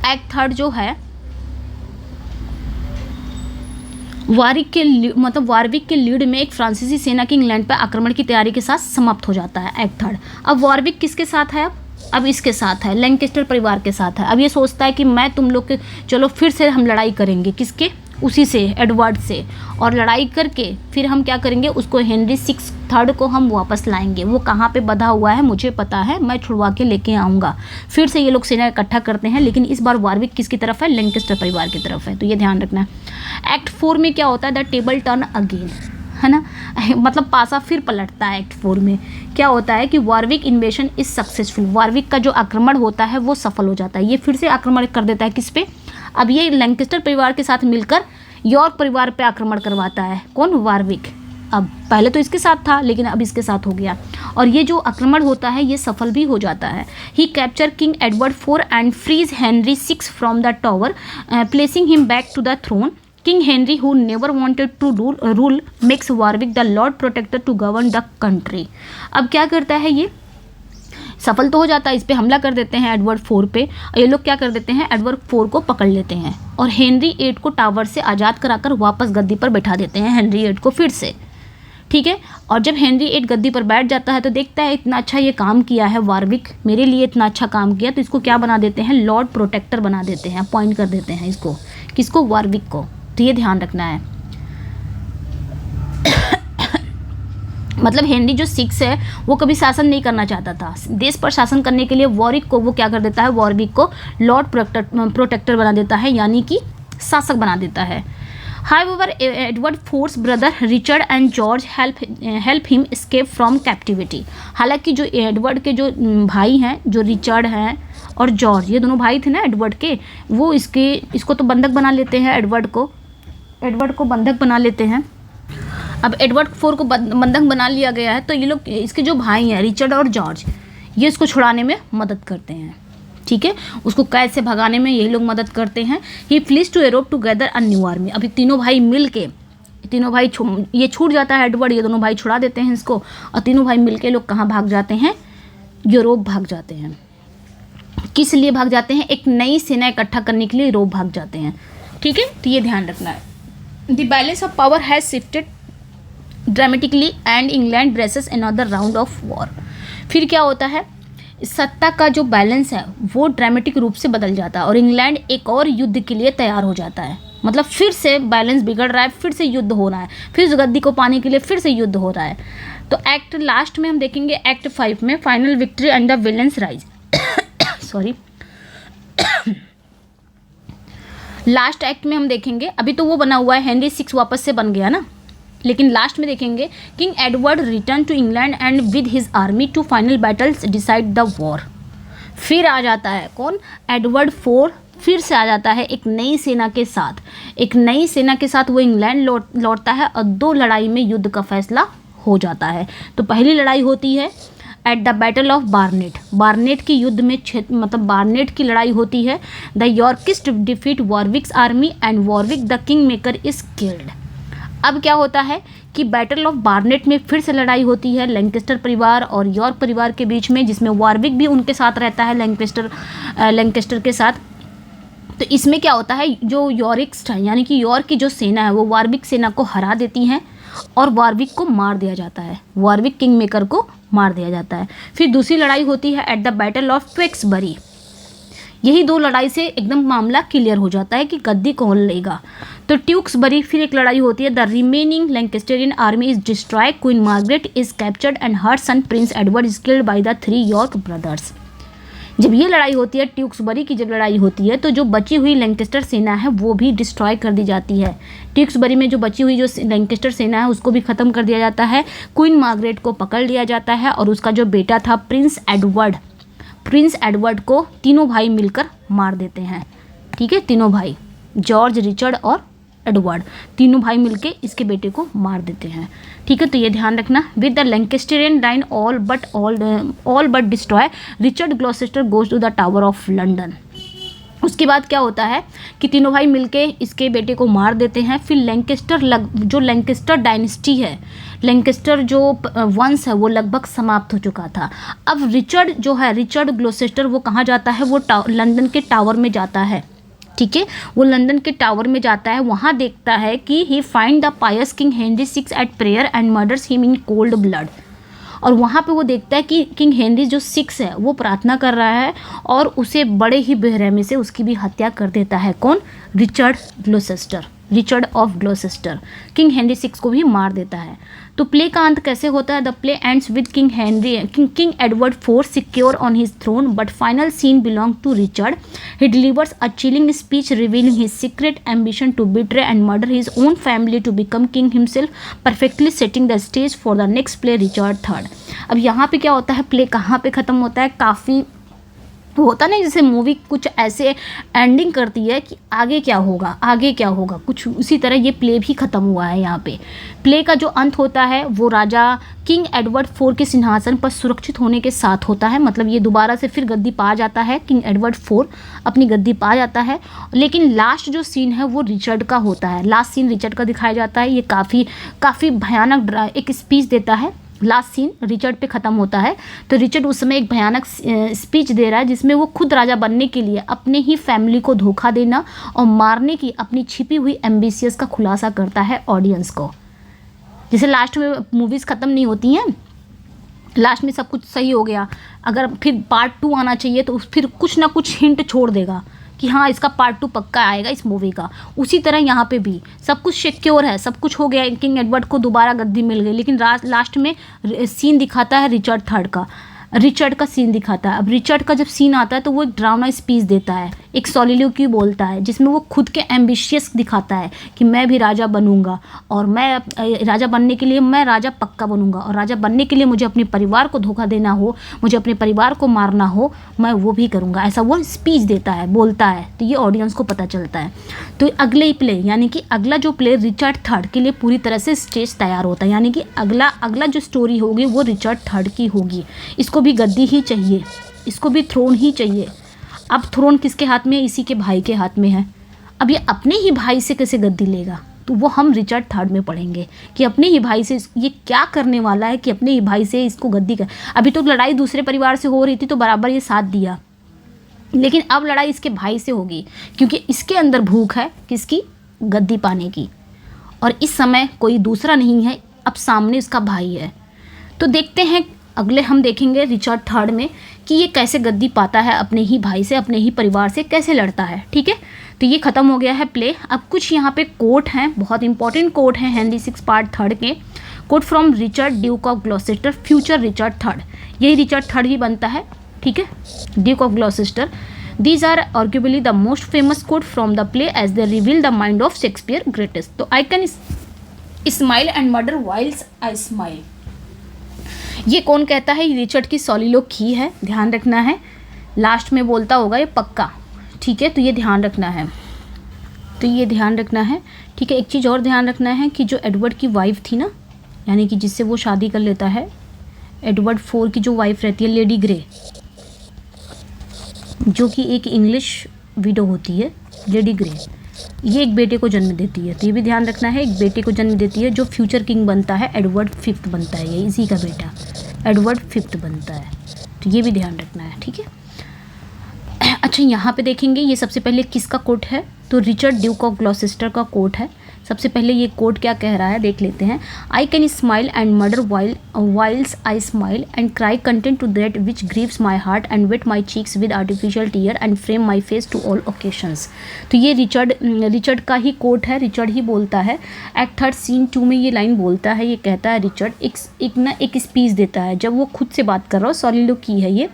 एक्ट थर्ड जो है वॉरविक के लीड में एक फ्रांसीसी सेना की इंग्लैंड पर आक्रमण की तैयारी के साथ समाप्त हो जाता है एक्ट थर्ड। अब वॉरविक किसके साथ है, अब इसके साथ है, लैंकेस्टर परिवार के साथ है। अब ये सोचता है कि मैं तुम लोग के, चलो फिर से हम लड़ाई करेंगे, किसके, उसी से, एडवर्ड से, और लड़ाई करके फिर हम क्या करेंगे, उसको हेनरी III को हम वापस लाएंगे। वो कहाँ पे बंधा हुआ है मुझे पता है, मैं छुड़वा के लेके आऊँगा। फिर से ये लोग सेना इकट्ठा करते हैं, लेकिन इस बार वॉरविक किसकी तरफ है, लैंकेस्टर परिवार की तरफ है। तो ये ध्यान रखना है। एक्ट 4 में क्या होता है, द टेबल टर्न अगेन, है ना, मतलब पासा फिर पलटता है। एक्ट 4 में क्या होता है कि वॉरविक इन्वेशन इज सक्सेसफुल, वॉरविक का जो आक्रमण होता है वो सफल हो जाता है। ये फिर से आक्रमण कर देता है किस पे, अब ये लैंकेस्टर परिवार के साथ मिलकर यॉर्क परिवार पे आक्रमण करवाता है, कौन, वॉरविक। अब पहले तो इसके साथ था, लेकिन अब इसके साथ हो गया, और ये जो आक्रमण होता है ये सफल भी हो जाता है। He capture king Edward IV and frees Henry VI from the tower, placing him back to the throne. King Henry who never wanted to rule makes Warwick the Lord Protector to govern the country। अब क्या करता है, ये सफल तो हो जाता है, इस पे हमला कर देते हैं एडवर्ड IV पे, और ये लोग क्या कर देते हैं, एडवर्ड IV को पकड़ लेते हैं और हेनरी VIII को टावर से आज़ाद कराकर वापस गद्दी पर बैठा देते हैं, हेनरी VIII को फिर से, ठीक है। और जब हेनरी VIII गद्दी पर बैठ जाता है तो देखता है इतना अच्छा ये काम किया है वारविक, मेरे लिए इतना अच्छा काम किया, तो इसको क्या बना देते हैं, लॉर्ड प्रोटेक्टर बना देते हैं, अपॉइंट कर देते हैं इसको, किसको, वारविक को। तो ये ध्यान रखना है। मतलब हेनरी जो 6 है वो कभी शासन नहीं करना चाहता था, देश पर शासन करने के लिए वॉरिक को वो क्या कर देता है, वॉरविक को लॉर्ड प्रोटेक्टर बना देता है, यानी कि शासक बना देता है। However, Edward IV's brother Richard and George help him escape from captivity। हालांकि जो एडवर्ड के जो भाई हैं, जो रिचर्ड हैं और जॉर्ज, ये दोनों भाई थे ना एडवर्ड के, वो इसको तो बंधक बना लेते हैं, एडवर्ड को बंधक बना लेते हैं। अब एडवर्ड IV को बंधक बना लिया गया है, तो ये लोग, इसके जो भाई हैं रिचर्ड और जॉर्ज, ये इसको छुड़ाने में मदद करते हैं, ठीक है, उसको कैद से भगाने में यही लोग मदद करते हैं। He flees to Europe together a new army. अभी तीनों भाई मिल के, ये छूट जाता है एडवर्ड, ये दोनों भाई छुड़ा देते हैं इसको, और तीनों भाई मिल के लोग कहाँ भाग जाते हैं, यूरोप भाग जाते हैं। किस लिए भाग जाते हैं, एक नई सेना इकट्ठा करने के लिए यूरोप भाग जाते हैं, ठीक है। तो ये ध्यान रखना है। The balance of power has shifted dramatically and England braces another round of war. फिर क्या होता है, सत्ता का जो बैलेंस है वो ड्रामेटिक रूप से बदल जाता है और इंग्लैंड एक और युद्ध के लिए तैयार हो जाता है। मतलब फिर से बैलेंस बिगड़ रहा है, फिर से युद्ध हो रहा है, फिर उस गद्दी को पाने के लिए फिर से युद्ध हो रहा है। तो एक्ट लास्ट में हम देखेंगे एक्ट 5 में final victory and the villains rise. Sorry, last act में हम देखेंगे, अभी तो वो बना हुआ है, हेनरी 6 वापस से बन गया ना, लेकिन लास्ट में देखेंगे king Edward return to England and with his army to final battles decide the war. फिर आ जाता है कौन, एडवर्ड IV फिर से आ जाता है एक नई सेना के साथ, वो इंग्लैंड लौटता है और 2 लड़ाई में युद्ध का फैसला हो जाता है। तो पहली लड़ाई होती है at the battle of Barnet की युद्ध में, मतलब बार्नेट की लड़ाई होती है। The Yorkist defeat Warwick's army and Warwick the king maker is killed. अब क्या होता है कि बैटल ऑफ बार्नेट में फिर से लड़ाई होती है लैंकेस्टर परिवार और यॉर्क परिवार के बीच में, जिसमें वॉरविक भी उनके साथ रहता है, लैंकेस्टर के साथ। तो इसमें क्या होता है, जो यॉरिक्स यानी कि यॉर्क की जो सेना है वो वॉरविक सेना को हरा देती हैं और वॉरविक को मार दिया जाता है, वॉरविक किंग मेकर को मार दिया जाता है। फिर दूसरी लड़ाई होती है एट द बैटल ऑफ ट्विक्सबरी। यही 2 लड़ाई से एकदम मामला क्लियर हो जाता है कि गद्दी कौन लेगा। तो ट्यूक्सबरी फिर एक लड़ाई होती है, the remaining Lancastrian army is destroy, queen Margaret is captured and her son prince Edward is killed by the 3 York brothers. जब ये लड़ाई होती है, ट्यूक्सबरी की जब लड़ाई होती है, तो जो बची हुई लैंकेस्टर सेना है वो भी डिस्ट्रॉय कर दी जाती है। ट्यूक्सबरी में जो बची हुई जो लैंकेस्टर सेना है उसको भी ख़त्म कर दिया जाता है। क्वीन मार्गरेट को पकड़ लिया जाता है और उसका जो बेटा था प्रिंस एडवर्ड को तीनों भाई मिलकर मार देते हैं, ठीक है, तीनों भाई जॉर्ज, रिचर्ड और एडवर्ड, तीनों भाई मिलके इसके बेटे को मार देते हैं, ठीक है। तो ये ध्यान रखना। With the Lancastrian line all but destroy, Richard Gloucester goes to the tower of London. उसके बाद क्या होता है कि तीनों भाई मिलके इसके बेटे को मार देते हैं। फिर जो लैंकेस्टर डायनेस्टी है, लैंकेस्टर जो वंश है वो लगभग समाप्त हो चुका था। अब रिचर्ड ग्लॉसेस्टर वो कहाँ जाता है, वो लंदन के टावर में जाता है, ठीक है, वो लंदन के टावर में जाता है। वहाँ देखता है कि he find the pious king Henry 6 at prayer and murders him in cold blood. और वहाँ पे वो देखता है कि किंग हेनरी जो 6 है वो प्रार्थना कर रहा है और उसे बड़े ही बेरहमी से उसकी भी हत्या कर देता है। कौन, Richard of Gloucester king Henry 6 को भी मार देता है। तो प्ले का अंत कैसे होता है, the play ends with king Edward IV secure on his throne but final scene belong to Richard. He delivers a chilling speech revealing his secret ambition to betray and murder his own family to become king himself, perfectly setting the stage for the next play Richard III। अब यहाँ पे क्या होता है, play कहाँ पे ख़त्म होता है, काफ़ी होता नहीं जैसे मूवी कुछ ऐसे एंडिंग करती है कि आगे क्या होगा, कुछ उसी तरह ये प्ले भी ख़त्म हुआ है। यहाँ पे प्ले का जो अंत होता है वो राजा किंग एडवर्ड IV के सिंहासन पर सुरक्षित होने के साथ होता है। मतलब ये दोबारा से फिर गद्दी पा जाता है, किंग एडवर्ड IV अपनी गद्दी पा जाता है। लेकिन लास्ट जो सीन है वो रिचर्ड का होता है, लास्ट सीन रिचर्ड का दिखाया जाता है। ये काफ़ी भयानक एक स्पीच देता है, लास्ट सीन रिचर्ड पे ख़त्म होता है। तो रिचर्ड उस समय एक भयानक स्पीच दे रहा है जिसमें वो खुद राजा बनने के लिए अपने ही फैमिली को धोखा देना और मारने की अपनी छिपी हुई एम्बिशियस का खुलासा करता है ऑडियंस को। जैसे लास्ट में मूवीज़ ख़त्म नहीं होती हैं, लास्ट में सब कुछ सही हो गया, अगर फिर पार्ट 2 आना चाहिए तो फिर कुछ ना कुछ हिंट छोड़ देगा कि हाँ इसका पार्ट 2 पक्का आएगा इस मूवी का। उसी तरह यहाँ पे भी सब कुछ सिक्योर है, सब कुछ हो गया, किंग एडवर्ड को दोबारा गद्दी मिल गई, लेकिन लास्ट में सीन दिखाता है रिचर्ड का सीन दिखाता है। अब रिचर्ड का जब सीन आता है तो वो एक ड्रामा स्पीच देता है, एक सॉलिलोक्वी बोलता है, जिसमें वो खुद के एम्बिशियस दिखाता है कि मैं भी राजा बनूंगा, और मैं राजा बनने के लिए मैं राजा पक्का बनूंगा, और राजा बनने के लिए मुझे अपने परिवार को धोखा देना हो, मुझे अपने परिवार को मारना हो, मैं वो भी करूंगा, ऐसा वो स्पीच देता है, बोलता है। तो ये ऑडियंस को पता चलता है। तो अगले ही प्ले यानी कि अगला जो प्ले रिचर्ड थर्ड के लिए पूरी तरह से स्टेज तैयार होता है, यानी कि अगला जो स्टोरी होगी वो रिचर्ड थर्ड की होगी। इसको भी गद्दी ही चाहिए, इसको भी थ्रोन ही चाहिए। अब थ्रोन किसके हाथ में है? इसी के भाई के हाथ में है। अब ये अपने ही भाई से कैसे गद्दी लेगा, तो वो हम रिचर्ड थर्ड में पढ़ेंगे कि अपने ही भाई से ये क्या करने वाला है कि अपने ही भाई से इसको गद्दी कर। अभी तो लड़ाई दूसरे परिवार से हो रही थी तो बराबर ये साथ दिया, लेकिन अब लड़ाई इसके भाई से होगी, क्योंकि इसके अंदर भूख है किसकी? गद्दी पाने की। और इस समय कोई दूसरा नहीं है, अब सामने इसका भाई है। तो देखते हैं अगले हम देखेंगे रिचर्ड थर्ड में कि ये कैसे गद्दी पाता है अपने ही भाई से, अपने ही परिवार से कैसे लड़ता है। ठीक है, तो ये ख़त्म हो गया है प्ले। अब कुछ यहाँ पे कोट हैं, बहुत इंपॉर्टेंट कोट हैं हेनरी सिक्स पार्ट थर्ड के। Quote from Richard Duke of Gloucester future Richard third, यही रिचर्ड थर्ड ही बनता है। ठीक है, duke of Gloucester. These are arguably the most famous quote from the play as they reveal the mind of Shakespeare greatest. तो I can smile and murder whilst I smile, ये कौन कहता है? ये रिचर्ड की सॉलिलोक्वी है, ध्यान रखना है। लास्ट में बोलता होगा ये पक्का। ठीक है, तो ये ध्यान रखना है, तो ये ध्यान रखना है। ठीक है, एक चीज़ और ध्यान रखना है कि जो एडवर्ड की वाइफ थी ना, यानी कि जिससे वो शादी कर लेता है, एडवर्ड 4 की जो वाइफ रहती है लेडी ग्रे, जो कि एक इंग्लिश विडो होती है लेडी ग्रे, ये एक बेटे को जन्म देती है। तो ये भी ध्यान रखना है, एक बेटे को जन्म देती है जो फ्यूचर किंग बनता है, एडवर्ड 5th बनता है, ये इसी का बेटा एडवर्ड 5th बनता है। तो ये भी ध्यान रखना है। ठीक है, अच्छा यहाँ पे देखेंगे ये सबसे पहले किसका कोट है, तो रिचर्ड ड्यूक ऑफ ग्लॉसेस्टर का कोट है। सबसे पहले ये कोट क्या कह रहा है देख लेते हैं। I can smile and murder whiles I smile and cry content to that which grieves my heart and wet my cheeks with artificial tear and frame my face to all occasions. तो ये Richard का ही coat है, Richard ही बोलता है। Act third scene 2 में ये line बोलता है, ये कहता है रिचर्ड एक स्पीच देता है जब वो खुद से बात कर रहा हो, सॉलिलोक्वी है ये।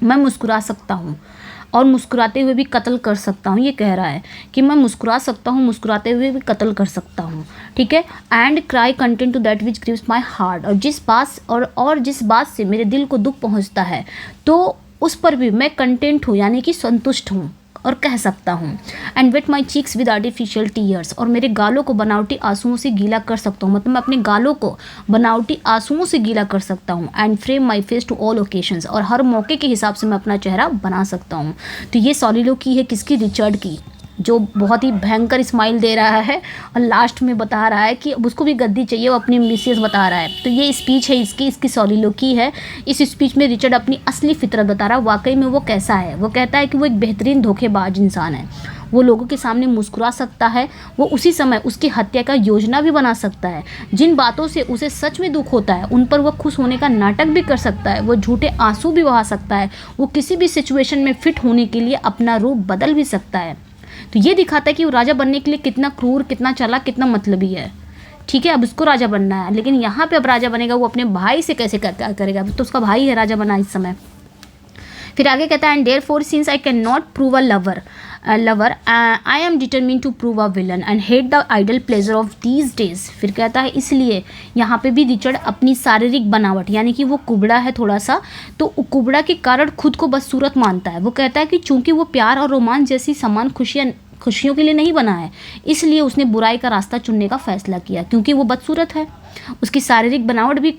मैं मुस्कुरा सकता हूँ और मुस्कुराते हुए भी कत्ल कर सकता हूँ, ये कह रहा है कि मैं मुस्कुरा सकता हूँ, मुस्कुराते हुए भी कत्ल कर सकता हूँ। ठीक है, and cry content to that which grieves my heart, और जिस बात से मेरे दिल को दुख पहुँचता है तो उस पर भी मैं कंटेंट हूँ, यानी कि संतुष्ट हूँ और कह सकता हूँ। And wet my cheeks with artificial tears, और मेरे गालों को बनावटी आंसुओं से गीला कर सकता हूँ, मतलब मैं अपने गालों को बनावटी आंसुओं से गीला कर सकता हूँ। And frame my face to all occasions, और हर मौके के हिसाब से मैं अपना चेहरा बना सकता हूँ। तो ये सॉलिलोक्वी है किसकी? रिचर्ड की, जो बहुत ही भयंकर स्माइल दे रहा है और लास्ट में बता रहा है कि अब उसको भी गद्दी चाहिए, वो अपनी मिसेस बता रहा है। तो ये स्पीच है इसकी सॉलिलोक्वी है। इस स्पीच में रिचर्ड अपनी असली फितरत बता रहा है, वाकई में वो कैसा है। वो कहता है कि वो एक बेहतरीन धोखेबाज इंसान है, वो लोगों के सामने मुस्कुरा सकता है, वो उसी समय उसकी हत्या का योजना भी बना सकता है, जिन बातों से उसे सच में दुख होता है उन पर वो खुश होने का नाटक भी कर सकता है, वो झूठे आंसू भी बहा सकता है, वो किसी भी सिचुएशन में फिट होने के लिए अपना रूप बदल भी सकता है। तो ये दिखाता है कि वो राजा बनने के लिए कितना क्रूर, कितना चालाक, कितना मतलबी है। ठीक है, अब उसको राजा बनना है, लेकिन यहाँ पे अब राजा बनेगा वो अपने भाई से कैसे करेगा, तो उसका भाई है राजा बना इस समय। फिर आगे कहता है, and therefore since I can not prove a lover I am determined to prove a villain and hate the idle pleasure of these days. फिर कहता है इसलिए यहाँ पे भी रिचर्ड अपनी शारीरिक बनावट, यानी कि वो कुबड़ा है थोड़ा सा, तो कुबड़ा के कारण खुद को बदसूरत मानता है। वो कहता है कि चूंकि वो प्यार और रोमांस जैसी समान खुशियों के लिए नहीं बना है, इसलिए उसने बुराई का रास्ता चुनने का फैसला किया, क्योंकि वो बदसूरत है, उसकी शारीरिक बनावट भी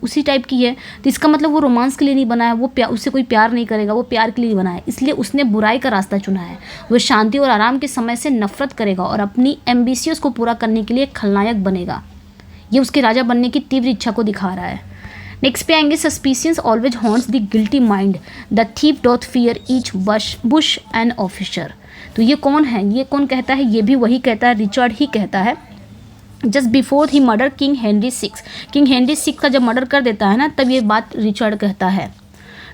उसी टाइप की है। तो इसका मतलब वो रोमांस के लिए नहीं बना है, वो उससे कोई प्यार नहीं करेगा, वो प्यार के लिए बना है, इसलिए उसने बुराई का रास्ता चुना है। वो शांति और आराम के समय से नफरत करेगा और अपनी एम्बिशियस को पूरा करने के लिए खलनायक बनेगा। ये उसके राजा बनने की तीव्र इच्छा को दिखा रहा है। नेक्स्ट पे आएंगे, suspicions always haunts the guilty mind, the thief doth fear each bush and officer. तो ये कौन है, ये कौन कहता है? ये भी वही कहता है, रिचर्ड ही कहता है। Just before he murder king Henry six. King Henry six का जब मर्डर कर देता है ना, तब ये बात रिचर्ड कहता है।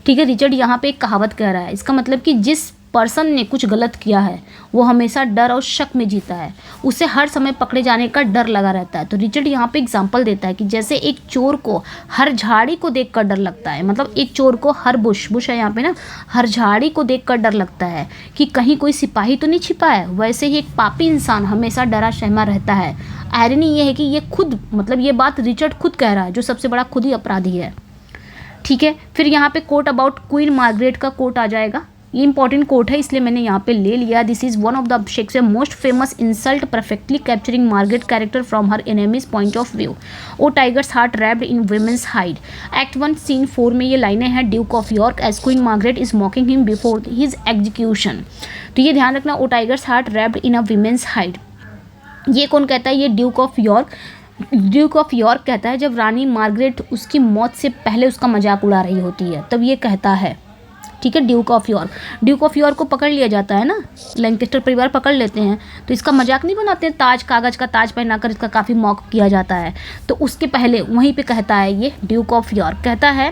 ठीक है, रिचर्ड यहाँ पे एक कहावत कह रहा है, इसका मतलब कि जिस पर्सन ने कुछ गलत किया है वो हमेशा डर और शक में जीता है, उसे हर समय पकड़े जाने का डर लगा रहता है। तो रिचर्ड यहाँ पे एग्जांपल देता है कि जैसे एक चोर को हर झाड़ी को देखकर डर लगता है, मतलब एक चोर को हर बुश है यहाँ पे ना, हर झाड़ी को देखकर डर लगता है कि कहीं कोई सिपाही तो नहीं छिपा है, वैसे ही एक पापी इंसान हमेशा डरा सहमा रहता है। आयरनी ये है कि ये खुद, मतलब ये बात रिचर्ड खुद कह रहा है, जो सबसे बड़ा खुद ही अपराधी है। ठीक है, फिर यहाँ पे कोट अबाउट क्वीन मार्गरेट का कोट आ जाएगा। ये इंपॉर्टेंट कोट है, इसलिए मैंने यहाँ पे ले लिया। This is one of the Shakespeare most famous insult, perfectly capturing Margaret character from her enemies point of view. O tiger's heart wrapped in woman's hide. Act 1 scene 4 में ये लाइनें हैं, duke of York as queen Margaret is mocking him before his execution. तो ये ध्यान रखना, O tiger's heart wrapped in a woman's hide. ये कौन कहता है? ये ड्यूक ऑफ यॉर्क कहता है, जब रानी मार्गरेट उसकी मौत से पहले उसका मजाक उड़ा रही होती है तब ये कहता है। ठीक है, ड्यूक ऑफ यॉर्क को पकड़ लिया जाता है ना, लैंकेस्टर परिवार पकड़ लेते हैं, तो इसका मजाक नहीं बनाते हैं, ताज, कागज़ का ताज पहनाकर इसका काफ़ी मॉक किया जाता है। तो उसके पहले वहीं पे कहता है ये ड्यूक ऑफ यॉर्क, कहता है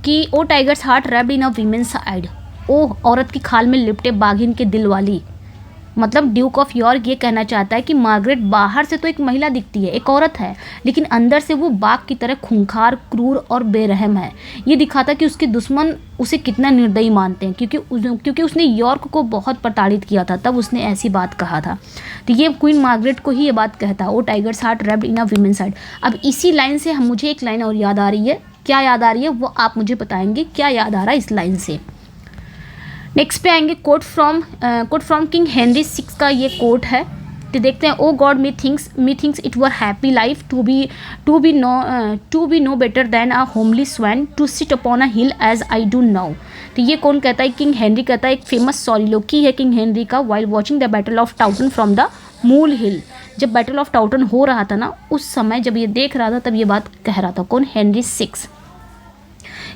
कि O tiger's heart wrapped in a woman's hide. ओ औरत की खाल में लिपटे बाघिन के दिल वाली, मतलब ड्यूक ऑफ यॉर्क ये कहना चाहता है कि मार्गरेट बाहर से तो एक महिला दिखती है, एक औरत है, लेकिन अंदर से वो बाघ की तरह खूंखार, क्रूर और बेरहम है। ये दिखाता कि उसके दुश्मन उसे कितना निर्दयी मानते हैं, क्योंकि उसने यॉर्क को बहुत प्रताड़ित किया था, तब उसने ऐसी बात कहा था। तो ये क्वीन मार्गरेट को ही ये बात कहता है, O tiger's heart wrapped in a woman's hide. अब इसी लाइन से मुझे एक लाइन और याद आ रही है, क्या याद आ रही है वो आप मुझे बताएंगे, क्या याद आ रहा है इस लाइन से। नेक्स्ट पे आएंगे quote from king Henry six का ये कोट है, तो देखते हैं। O God methinks it were happy life to be no better than a homely swain to sit upon a hill as I do now. तो ये कौन कहता है? किंग हेनरी कहता है। एक फेमस सॉलिलोकी है किंग हेनरी का, while watching the battle of Towton from the molehill. जब बैटल ऑफ टाउटन हो रहा था ना, उस समय जब ये देख रहा था तब ये बात कह रहा था। कौन? Henry six.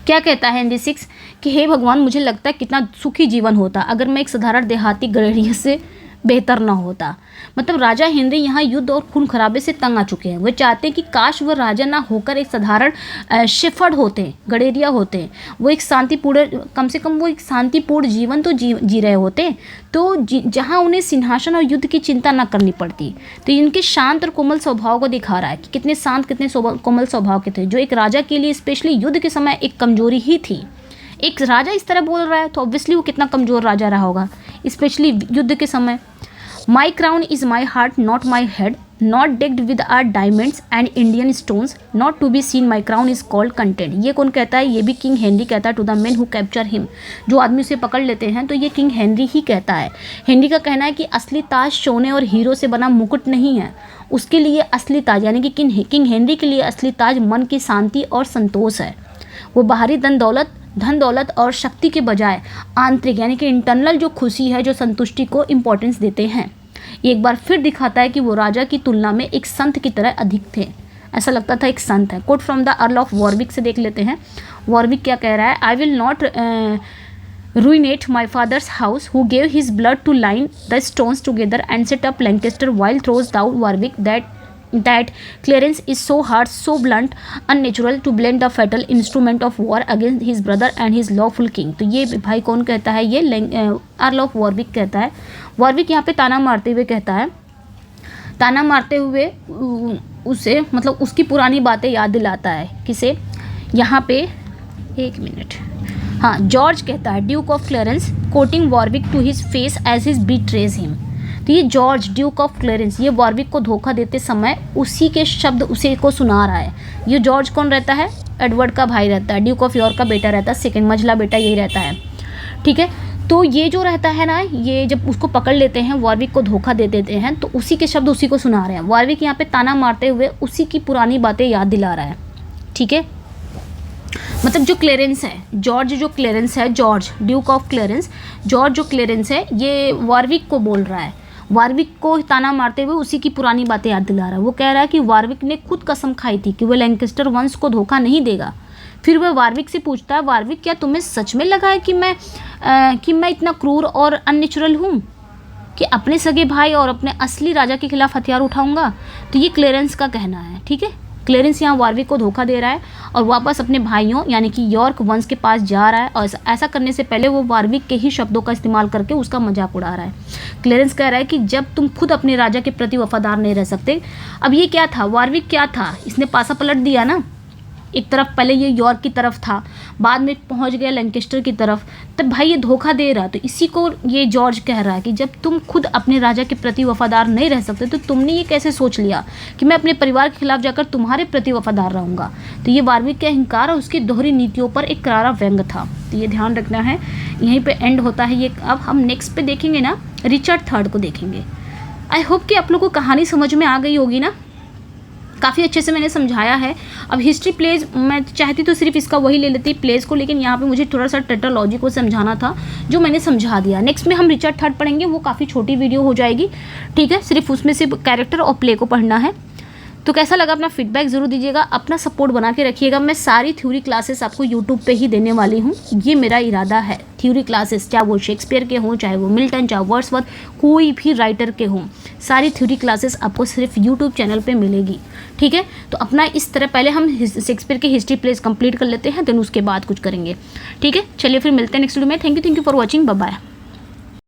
क्या कहता है हेनरी सिक्स कि हे भगवान, मुझे लगता है कितना सुखी जीवन होता अगर मैं एक साधारण देहाती गृहणी से बेहतर ना होता। मतलब राजा हेनरी यहाँ युद्ध और खून खराबे से तंग आ चुके हैं। वे चाहते हैं कि काश वह राजा ना होकर एक साधारण शेफर्ड होते, गडेरिया होते। वो एक शांतिपूर्ण, कम से कम वो एक शांतिपूर्ण जीवन तो जी रहे होते, तो जहाँ उन्हें सिंहासन और युद्ध की चिंता ना करनी पड़ती। तो इनके शांत और कोमल स्वभाव को दिखा रहा है कि कितने शांत, कितने कोमल स्वभाव के थे, जो एक राजा के लिए स्पेशली युद्ध के समय एक कमजोरी ही थी। एक राजा इस तरह बोल रहा है तो ऑब्वियसली वो कितना कमज़ोर राजा रहा होगा, स्पेशली युद्ध के समय। My crown is my heart not my head, not decked with are diamonds and Indian stones, not to be seen my crown is called content. ये कौन कहता है? ये भी किंग हेनरी कहता है to the man who capture him. जो आदमी उसे पकड़ लेते हैं तो ये किंग हेनरी ही कहता है। हेनरी का कहना है कि असली ताज सोने और हीरो से बना मुकुट नहीं है, उसके लिए असली ताज, यानी कि किंग हेनरी के लिए असली ताज मन की शांति और संतोष है। वो बाहरी धन दौलत और शक्ति के बजाय आंतरिक, यानी कि इंटरनल जो खुशी है, जो संतुष्टि को इम्पोर्टेंस देते हैं। ये एक बार फिर दिखाता है कि वो राजा की तुलना में एक संत की तरह अधिक थे, ऐसा लगता था एक संत है। Quote from the earl of Warwick से देख लेते हैं। वॉरविक क्या कह रहा है? I will not ruinate my father's house who gave his blood to line the stones together and set up Lancaster, while throws down Warwick that Clarence is so hard, so blunt, unnatural to blend the fatal instrument of war against his brother and his lawful king। तो ये भाई कौन कहता है? ये earl of Warwick कहता है। Warwick यहाँ पे ताना मारते हुए कहता है, ताना मारते हुए उसे, मतलब उसकी पुरानी बातें याद दिलाता है। किसे? यहाँ पे एक मिनट, हाँ, जॉर्ज कहता है, duke of Clarence quoting Warwick to his face as his betrays him. तो ये जॉर्ज ड्यूक ऑफ क्लेरेंस ये वॉरविक को धोखा देते समय उसी के शब्द उसे को सुना रहा है। ये जॉर्ज कौन रहता है? एडवर्ड का भाई रहता है, ड्यूक ऑफ यॉर्क का बेटा रहता है, सेकंड मझला बेटा यही रहता है। ठीक है, तो ये जो रहता है ना, ये जब उसको पकड़ लेते हैं, वॉरविक को धोखा दे देते हैं, तो उसी के शब्द उसी को सुना रहे हैं। वॉरविक यहाँ पे ताना मारते हुए उसी की पुरानी बातें याद दिला रहा है। ठीक है, मतलब जो क्लेरेंस है, George duke of clearance, George जो क्लेरेंस है, ये वॉरविक को बोल रहा है, वॉरविक को ताना मारते हुए उसी की पुरानी बातें याद दिला रहा है। वो कह रहा है कि वॉरविक ने खुद कसम खाई थी कि वह लैंकेस्टर वंश को धोखा नहीं देगा। फिर वह वॉरविक से पूछता है, वॉरविक क्या तुम्हें सच में लगा है कि मैं इतना क्रूर और अननेचुरल हूँ? कि अपने सगे भाई और अपने असली राजा के खिलाफ हथियार उठाऊंगा। तो ये क्लेरेंस का कहना है, ठीक है। क्लेरेंस यहाँ वारविक को धोखा दे रहा है और वापस अपने भाइयों यानी कि यॉर्क वंश के पास जा रहा है, और ऐसा करने से पहले वो वारविक के ही शब्दों का इस्तेमाल करके उसका मजाक उड़ा रहा है। क्लेरेंस कह रहा है कि जब तुम खुद अपने राजा के प्रति वफादार नहीं रह सकते। अब ये क्या था, वारविक क्या था, इसने पासा पलट दिया ना। एक तरफ पहले ये यॉर्क की तरफ था, बाद में पहुंच गया लैंकेस्टर की तरफ, तब भाई ये धोखा दे रहा। तो इसी को ये जॉर्ज कह रहा है कि जब तुम खुद अपने राजा के प्रति वफादार नहीं रह सकते तो तुमने ये कैसे सोच लिया कि मैं अपने परिवार के खिलाफ जाकर तुम्हारे प्रति वफादार रहूँगा। तो ये वारविक के अहंकार और उसकी दोहरी नीतियों पर एक करारा व्यंग था। तो ये ध्यान रखना है। यहीं पर एंड होता है ये। अब हम नेक्स्ट पे देखेंगे ना, रिचर्ड थर्ड को देखेंगे। आई होप कि आप लोगों को कहानी समझ में आ गई होगी ना, काफ़ी अच्छे से मैंने समझाया है। अब हिस्ट्री प्लेज मैं चाहती तो सिर्फ इसका वही ले लेती प्लेज को, लेकिन यहाँ पे मुझे थोड़ा सा टेट्रालॉजी को समझाना था जो मैंने समझा दिया। नेक्स्ट में हम रिचर्ड थर्ड पढ़ेंगे, वो काफ़ी छोटी वीडियो हो जाएगी, ठीक है। सिर्फ उसमें सिर्फ कैरेक्टर और प्ले को पढ़ना है। तो कैसा लगा अपना फीडबैक ज़रूर दीजिएगा, अपना सपोर्ट बना के रखिएगा। मैं सारी थ्योरी क्लासेस आपको यूट्यूब पे ही देने वाली हूँ, ये मेरा इरादा है। थ्योरी क्लासेस चाहे वो शेक्सपियर के हों, चाहे वो मिल्टन, चाहे वर्ड्सवर्थ, कोई भी राइटर के हों, सारी थ्योरी क्लासेस आपको सिर्फ यूट्यूब चैनल पे मिलेगी, ठीक है। तो अपना इस तरह पहले हम शेक्सपियर की हिस्ट्री प्लेस कंप्लीट कर लेते हैं, देन उसके बाद कुछ करेंगे, ठीक है। चलिए फिर मिलते हैं नेक्स्ट वीडियो में। Thank you for watching, bye bye.